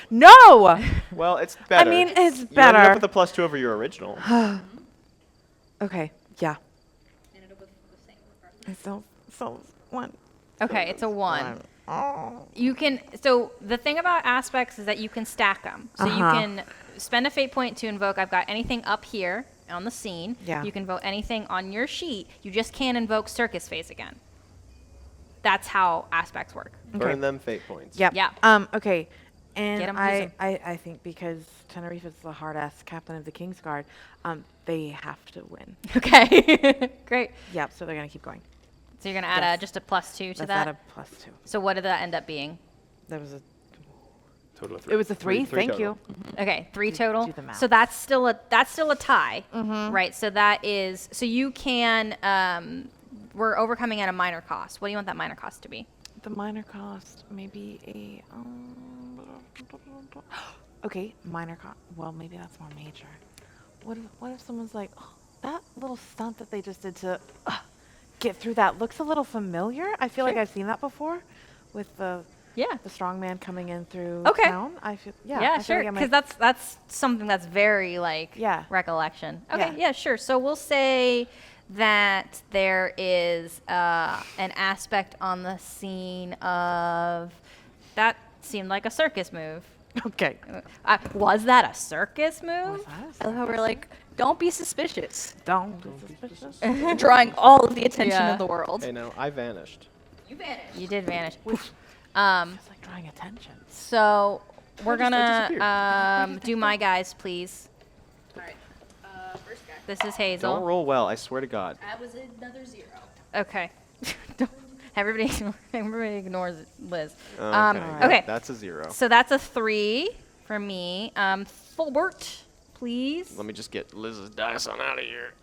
No. Well, it's better. mean, it's You ended better. up with a +2 over your original. Okay. Yeah. So one. Okay, it's a 1. Oh. You can, so the thing about aspects is that you can stack them. So you can spend a fate point to invoke. I've got anything up here on the scene. Yeah. You can vote anything on your sheet. You just can't invoke circus phase again. That's how aspects work. Burn them fate points. Yep. Yeah. Okay. And Get 'em, use I, 'em. I think because Tenerife is the hard-ass captain of the King's Guard, they have to win. Okay, great. Yep, so they're going to keep going. So you're gonna add Yes. just a +2 to Let's that. add a +2. So what did that end up being? That was a, Total of 3. it was a 3, thank total. you. Okay, 3 total. do the math. So that's still a tie, right? So that is so you can we're overcoming at a minor cost. What do you want that minor cost to be? The minor cost, maybe a, okay, minor cost, well, maybe that's more major. What if someone's like, oh, that little stunt that they just did to get through that looks a little familiar? I feel like I've seen that before with the strong man coming in through Okay. town. I feel, I feel Sure. like I Because might- that's something that's very like Yeah. recollection. Okay, Yeah. yeah, sure. So we'll say that there is an aspect on the scene of that seemed like a circus move. okay. Was that a circus move? Was that I love how we're like, don't be suspicious. Don't be suspicious. Drawing all of the attention Yeah. in the world. Hey, no, I vanished. You did vanish. It's like drawing attention. So we're I gonna do my guys, please. First guy. This is Hazel. Don't roll well, I swear to God. That was another 0. Okay. Don't- everybody ignores Liz. Okay. Okay. That's a 0. So that's a 3 for me. Fulbert, please. Let me just get Liz's dice on out of here.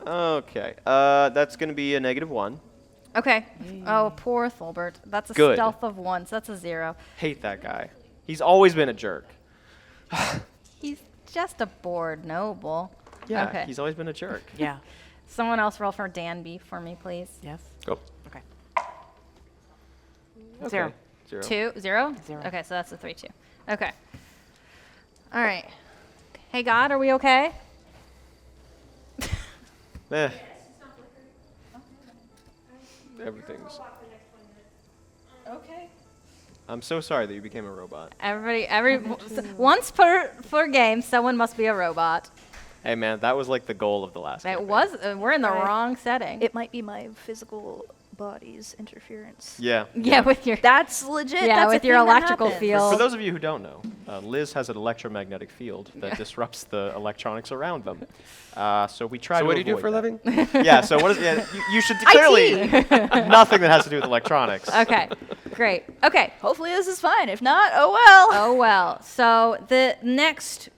Okay. That's going to be a -1. Okay. Oh, poor Fulbert. That's a Good. stealth of 1, so that's a 0. Hate that guy. He's always been a jerk. He's just a bored noble. Yeah, Okay. he's always been a jerk. Yeah. Someone else roll for Danby for me, please. Yes. Go. Okay. Okay. 0. 0. 2, 0? 0. Okay, so that's a 3, 2. Okay. All right. Hey, God, are we okay? Eh. Everything's. Okay. I'm so sorry that you became a robot. Once per game, someone must be a robot. Hey man, that was like the goal of the last It campaign. was. We're in the Right. wrong setting. It might be my physical body's interference. Yeah. yeah, with your That's legit. yeah, That's a with your thing that electrical happens. field. For those of you who don't know, Liz has an electromagnetic field that disrupts the electronics around them. So we try So to what do you do avoid for a that. living? Yeah, so what is you should clearly nothing that has to do with electronics. Okay, great. Okay. Hopefully this is fine. If not, oh well. Oh well. So the next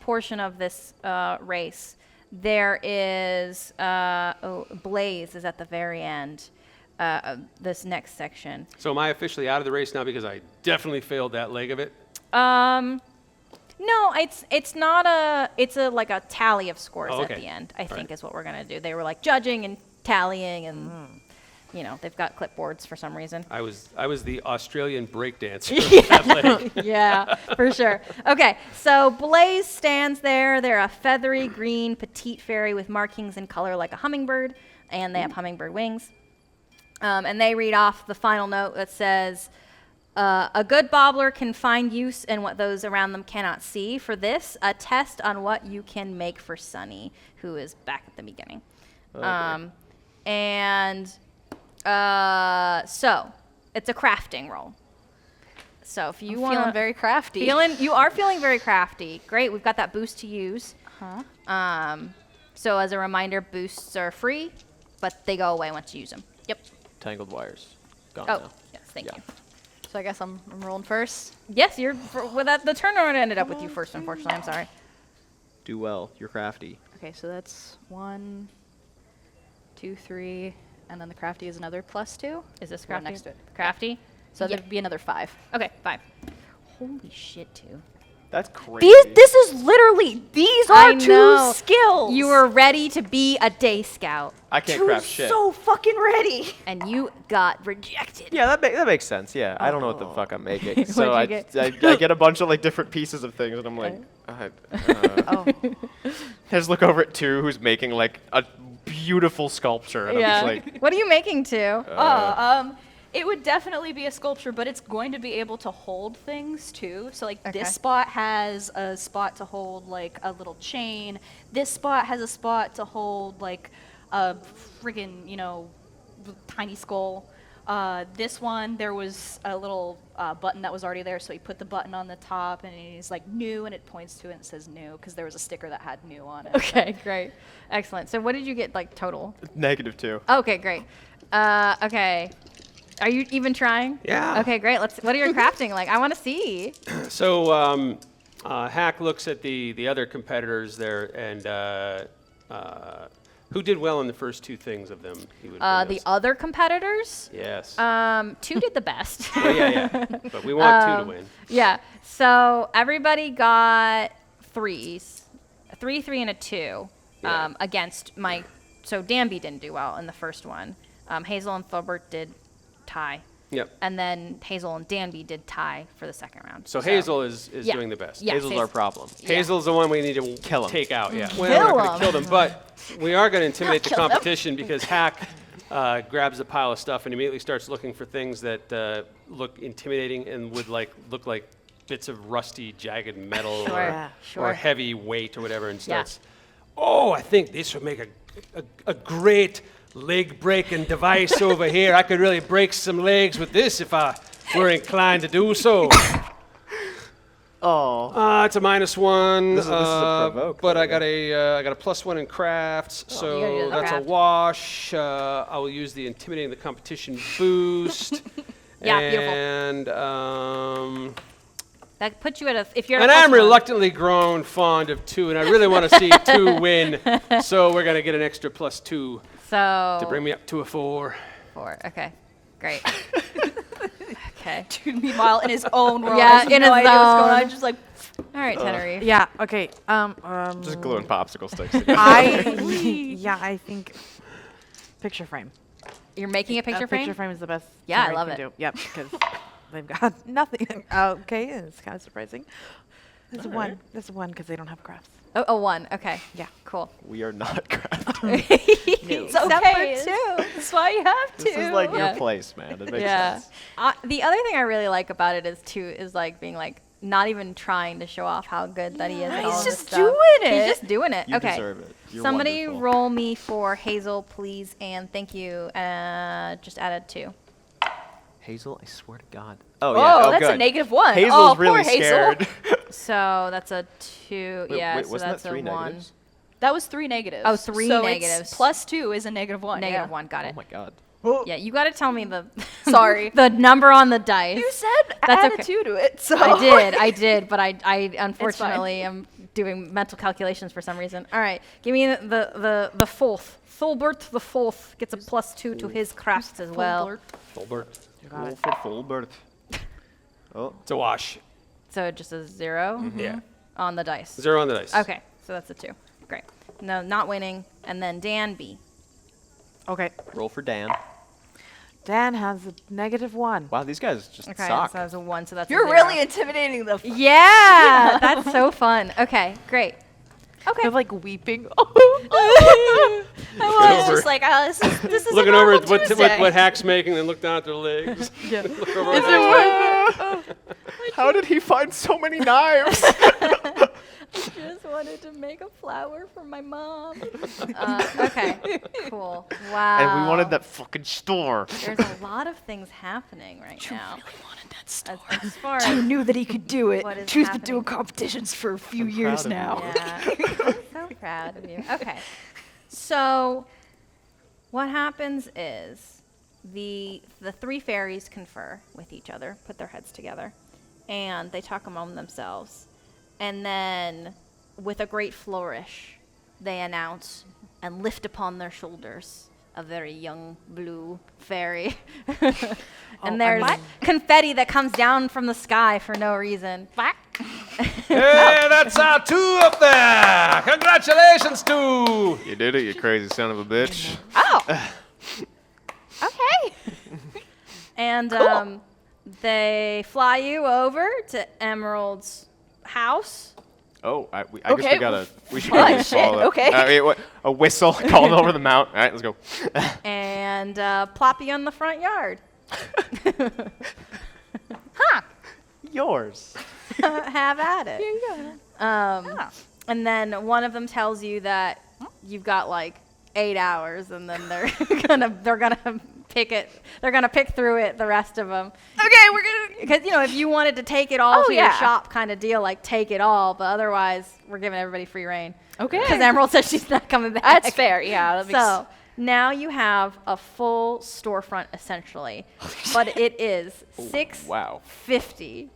portion of this race, there is Blaze is at the very end. Of this next section. So am I officially out of the race now because I definitely failed that leg of it? No, it's not it's like a tally of scores Oh, at okay. the end. I think right. is what we're gonna do. They were like judging and tallying, and they've got clipboards for some reason. I was the Australian breakdancer. of that leg. Yeah, for sure. Okay, so Blaze stands there. They're a feathery green petite fairy with markings in color like a hummingbird, and they have hummingbird wings. And they read off the final note that says, a good bobbler can find use in what those around them cannot see. For this, a test on what you can make for Sunny, who is back at the beginning. Okay. So it's a crafting roll. So if you I'm want feeling very crafty. you are feeling very crafty. Great, we've got that boost to use. So as a reminder, boosts are free, but they go away once you use them. Yep. Tangled wires. Gone Oh, now. yes, thank Yeah. you. So I guess I'm rolling first. Yes, the turn order ended up with you first, unfortunately. I'm sorry. Do well. You're crafty. Okay, so that's 1, 2, 3, and then the crafty is another +2. Is this One crafty? next to it. Crafty? So Yeah. there'd be another 5. Okay, 5. Holy shit, too. That's crazy. This is literally, these I are know. 2 skills. You were ready to be a day scout, I can't Two craft shit. so fucking ready. and you got rejected. Yeah, that makes sense. Yeah, I don't know what the fuck I'm making. So What'd you I get a bunch of like different pieces of things, and I'm like, Oh. I just look over at 2, who's making like a beautiful sculpture, and I'm just like, What are you making to? It would definitely be a sculpture, but it's going to be able to hold things too. So like Okay. this spot has a spot to hold like a little chain. This spot has a spot to hold like a friggin', tiny skull. This one, there was a little button that was already there, so he put the button on the top, and he's like new, and it points to it and it says new, because there was a sticker that had new on it. Okay, great. Excellent. So what did you get, like, total? -2. Okay, great. Okay. Are you even trying? Yeah. Okay, great. What are your crafting like? I want to see. So Hack looks at the other competitors there, and who did well in the first two things of them? He would bring The us. other competitors? Yes. 2 did the best. Oh, yeah. But we want 2 to win. Yeah. So everybody got 3s. A 3, 3, and a 2 Yeah. against my. So Danby didn't do well in the first one. Hazel and Thilbert did tie. Yep. And then Hazel and Danby did tie for the second round. So Hazel is Yeah. doing the best. Yeah. Hazel's our problem. Hazel's the one we need to Kill him. take out. Yeah. Kill Well, we're not him. going to kill them, but we are going to intimidate the competition because Hack grabs a pile of stuff and immediately starts looking for things that look intimidating and would look like bits of rusty, jagged metal Sure. or, Yeah, sure. or heavy weight or whatever, and Yeah. starts. Oh, I think this would make a great leg-breaking device over here. I could really break some legs with this if I were inclined to do so. Oh. It's a -1. This is a provoke, but though, I got a +1 in crafts, you gotta do so the that's a craft. wash. I will use the intimidating the competition boost. Yeah, beautiful. And That puts you at a. If you're. and at a I'm +1. reluctantly grown fond of 2, and I really want to see 2 win. So we're gonna get an extra +2 So. to bring me up to a 4. 4. Okay. Great. Okay. Dude, meanwhile, in his own world, Yeah, has in no his idea what's going zone. on. Just like, All right, Tenerife. Yeah. Okay. Just gluing popsicle sticks together. I think picture frame. You're making a picture frame? Picture frame is the best. Yeah, I Tenerife love can it. do. Yep, because they've got nothing. Okay, it's kind of surprising. There's one. There's one because they don't have crafts. Oh, a 1. Okay. Yeah. Cool. We are not crafting. it's Except okay. for 2. That's why you have to. This is like Yeah. your place, man. It makes Yeah. sense. The other thing I really like about it is like being like not even trying to show off how good that he is. At He's all of this just stuff. doing He's it. just doing it. You okay. deserve it. You're Somebody wonderful. roll me for Hazel, please, and thank you. Just added 2. Hazel, I swear to God. Oh, Oh, yeah. Oh, that's a good. -1. Hazel's oh, really poor Hazel. scared. So that's a 2. Wait, yeah. wait, so wasn't that's that 3 a 1. negatives? That was 3 negatives. Oh, 3 so negatives. It's +2 is a -1. Negative yeah. 1. Got Oh it. my God. Yeah. You got to tell me the. Sorry. the number on the dice. You said That's add okay. a 2 to it. So I did, but I unfortunately am doing mental calculations for some reason. All right, give me the 4th. Thulbert the 4th gets a +2 to his crafts as well. Fulbert. Roll for full birth. Oh, It's a wash. So just a 0 Yeah. on the dice. 0 on the dice. Okay, so that's a 2. Great. No, not winning. And then Danby. Okay. roll for Dan. Dan has a -1. Wow, these guys just Okay, suck. so that's a 1. So that's you're a 0. really intimidating the. Yeah, that's so fun. Okay, great. Okay. They're like weeping. I was over. just like, this is Looking a over normal at Tuesday. what Hack's making, then look down at their legs. Yeah. Look over at their legs. How did he find so many knives? Just wanted to make a flower for my mom. Okay, cool. Wow. And we wanted that fucking store. There's a lot of things happening right now. wanted that store. As far You as knew that he could do it. What is Drew's been happening? doing competitions for a few I'm years proud of now. yeah, I'm so proud of you. Okay, so what happens is the 3 fairies confer with each other, put their heads together, and they talk among themselves. And then, with a great flourish, they announce and lift upon their shoulders a very young blue fairy. And there's confetti that comes down from the sky for no reason. Hey, that's our 2 up there. Congratulations, 2. You did it, you crazy son of a bitch. Oh! Okay. And they fly you over to Emerald's house. Oh, I guess we Okay, gotta. We should fine, maybe shit, follow that. okay. A whistle calling over the mount. All right, let's go. And plop you in the front yard. Yours. Have at it. Here you go. And then one of them tells you that you've got like 8 hours, and then they're gonna pick through it, the rest of them. Okay, we're gonna. Because if you wanted to take it all Oh, to your yeah. shop kind of deal, like take it all, but otherwise we're giving everybody free reign. Okay. Because Emerald says she's not coming back. That's fair. Yeah. That makes So now you have a full storefront essentially, but it is wow. 6:50,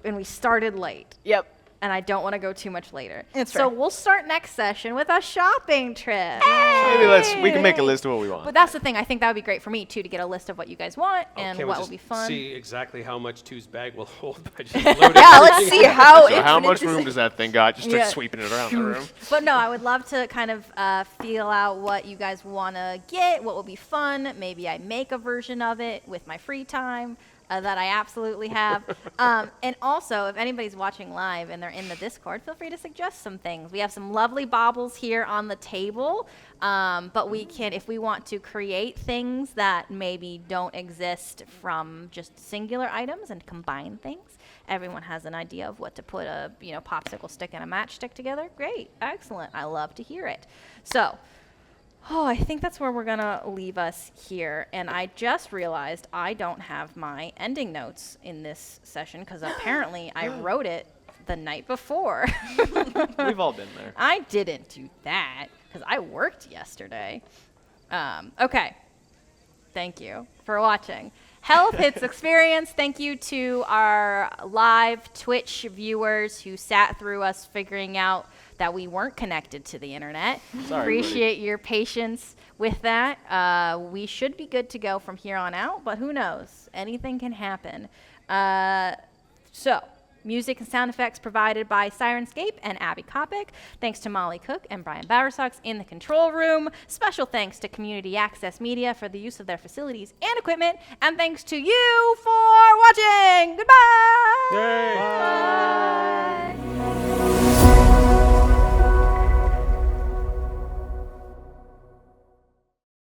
and we started late. Yep. And I don't want to go too much later. It's so fair. we'll start next session with a shopping trip. Maybe we can make a list of what we want. But that's the thing. I think that would be great for me too, to get a list of what you guys want and Can we what will just be fun. see exactly how much Two's bag will hold by just loading Yeah. Let's see how. So how much infinite room does that thing got? Just Yeah. start sweeping it around the room. But no, I would love to kind of feel out what you guys want to get, what will be fun. Maybe I make a version of it with my free time that I absolutely have. And also, if anybody's watching live and they're in the Discord, feel free to suggest some things. We have some lovely baubles here on the table, but we can, if we want to create things that maybe don't exist from just singular items and combine things. Everyone has an idea of what to put a popsicle stick and a matchstick together. Great, excellent. I love to hear it. So, I think that's where we're gonna leave us here. And I just realized I don't have my ending notes in this session because apparently I wrote it the night before. We've all been there. I didn't do that because I worked yesterday. Okay. Thank you for watching. Health Hits Experience. Thank you to our live Twitch viewers who sat through us figuring out that we weren't connected to the internet. Sorry, Appreciate your patience with that. We should be good to go from here on out, but who knows? Anything can happen. So, music and sound effects provided by Sirenscape and Abby Kopic. Thanks to Molly Cook and Brian Bowersox in the control room. Special thanks to Community Access Media for the use of their facilities and equipment. And thanks to you for watching. Goodbye. Yay. Bye.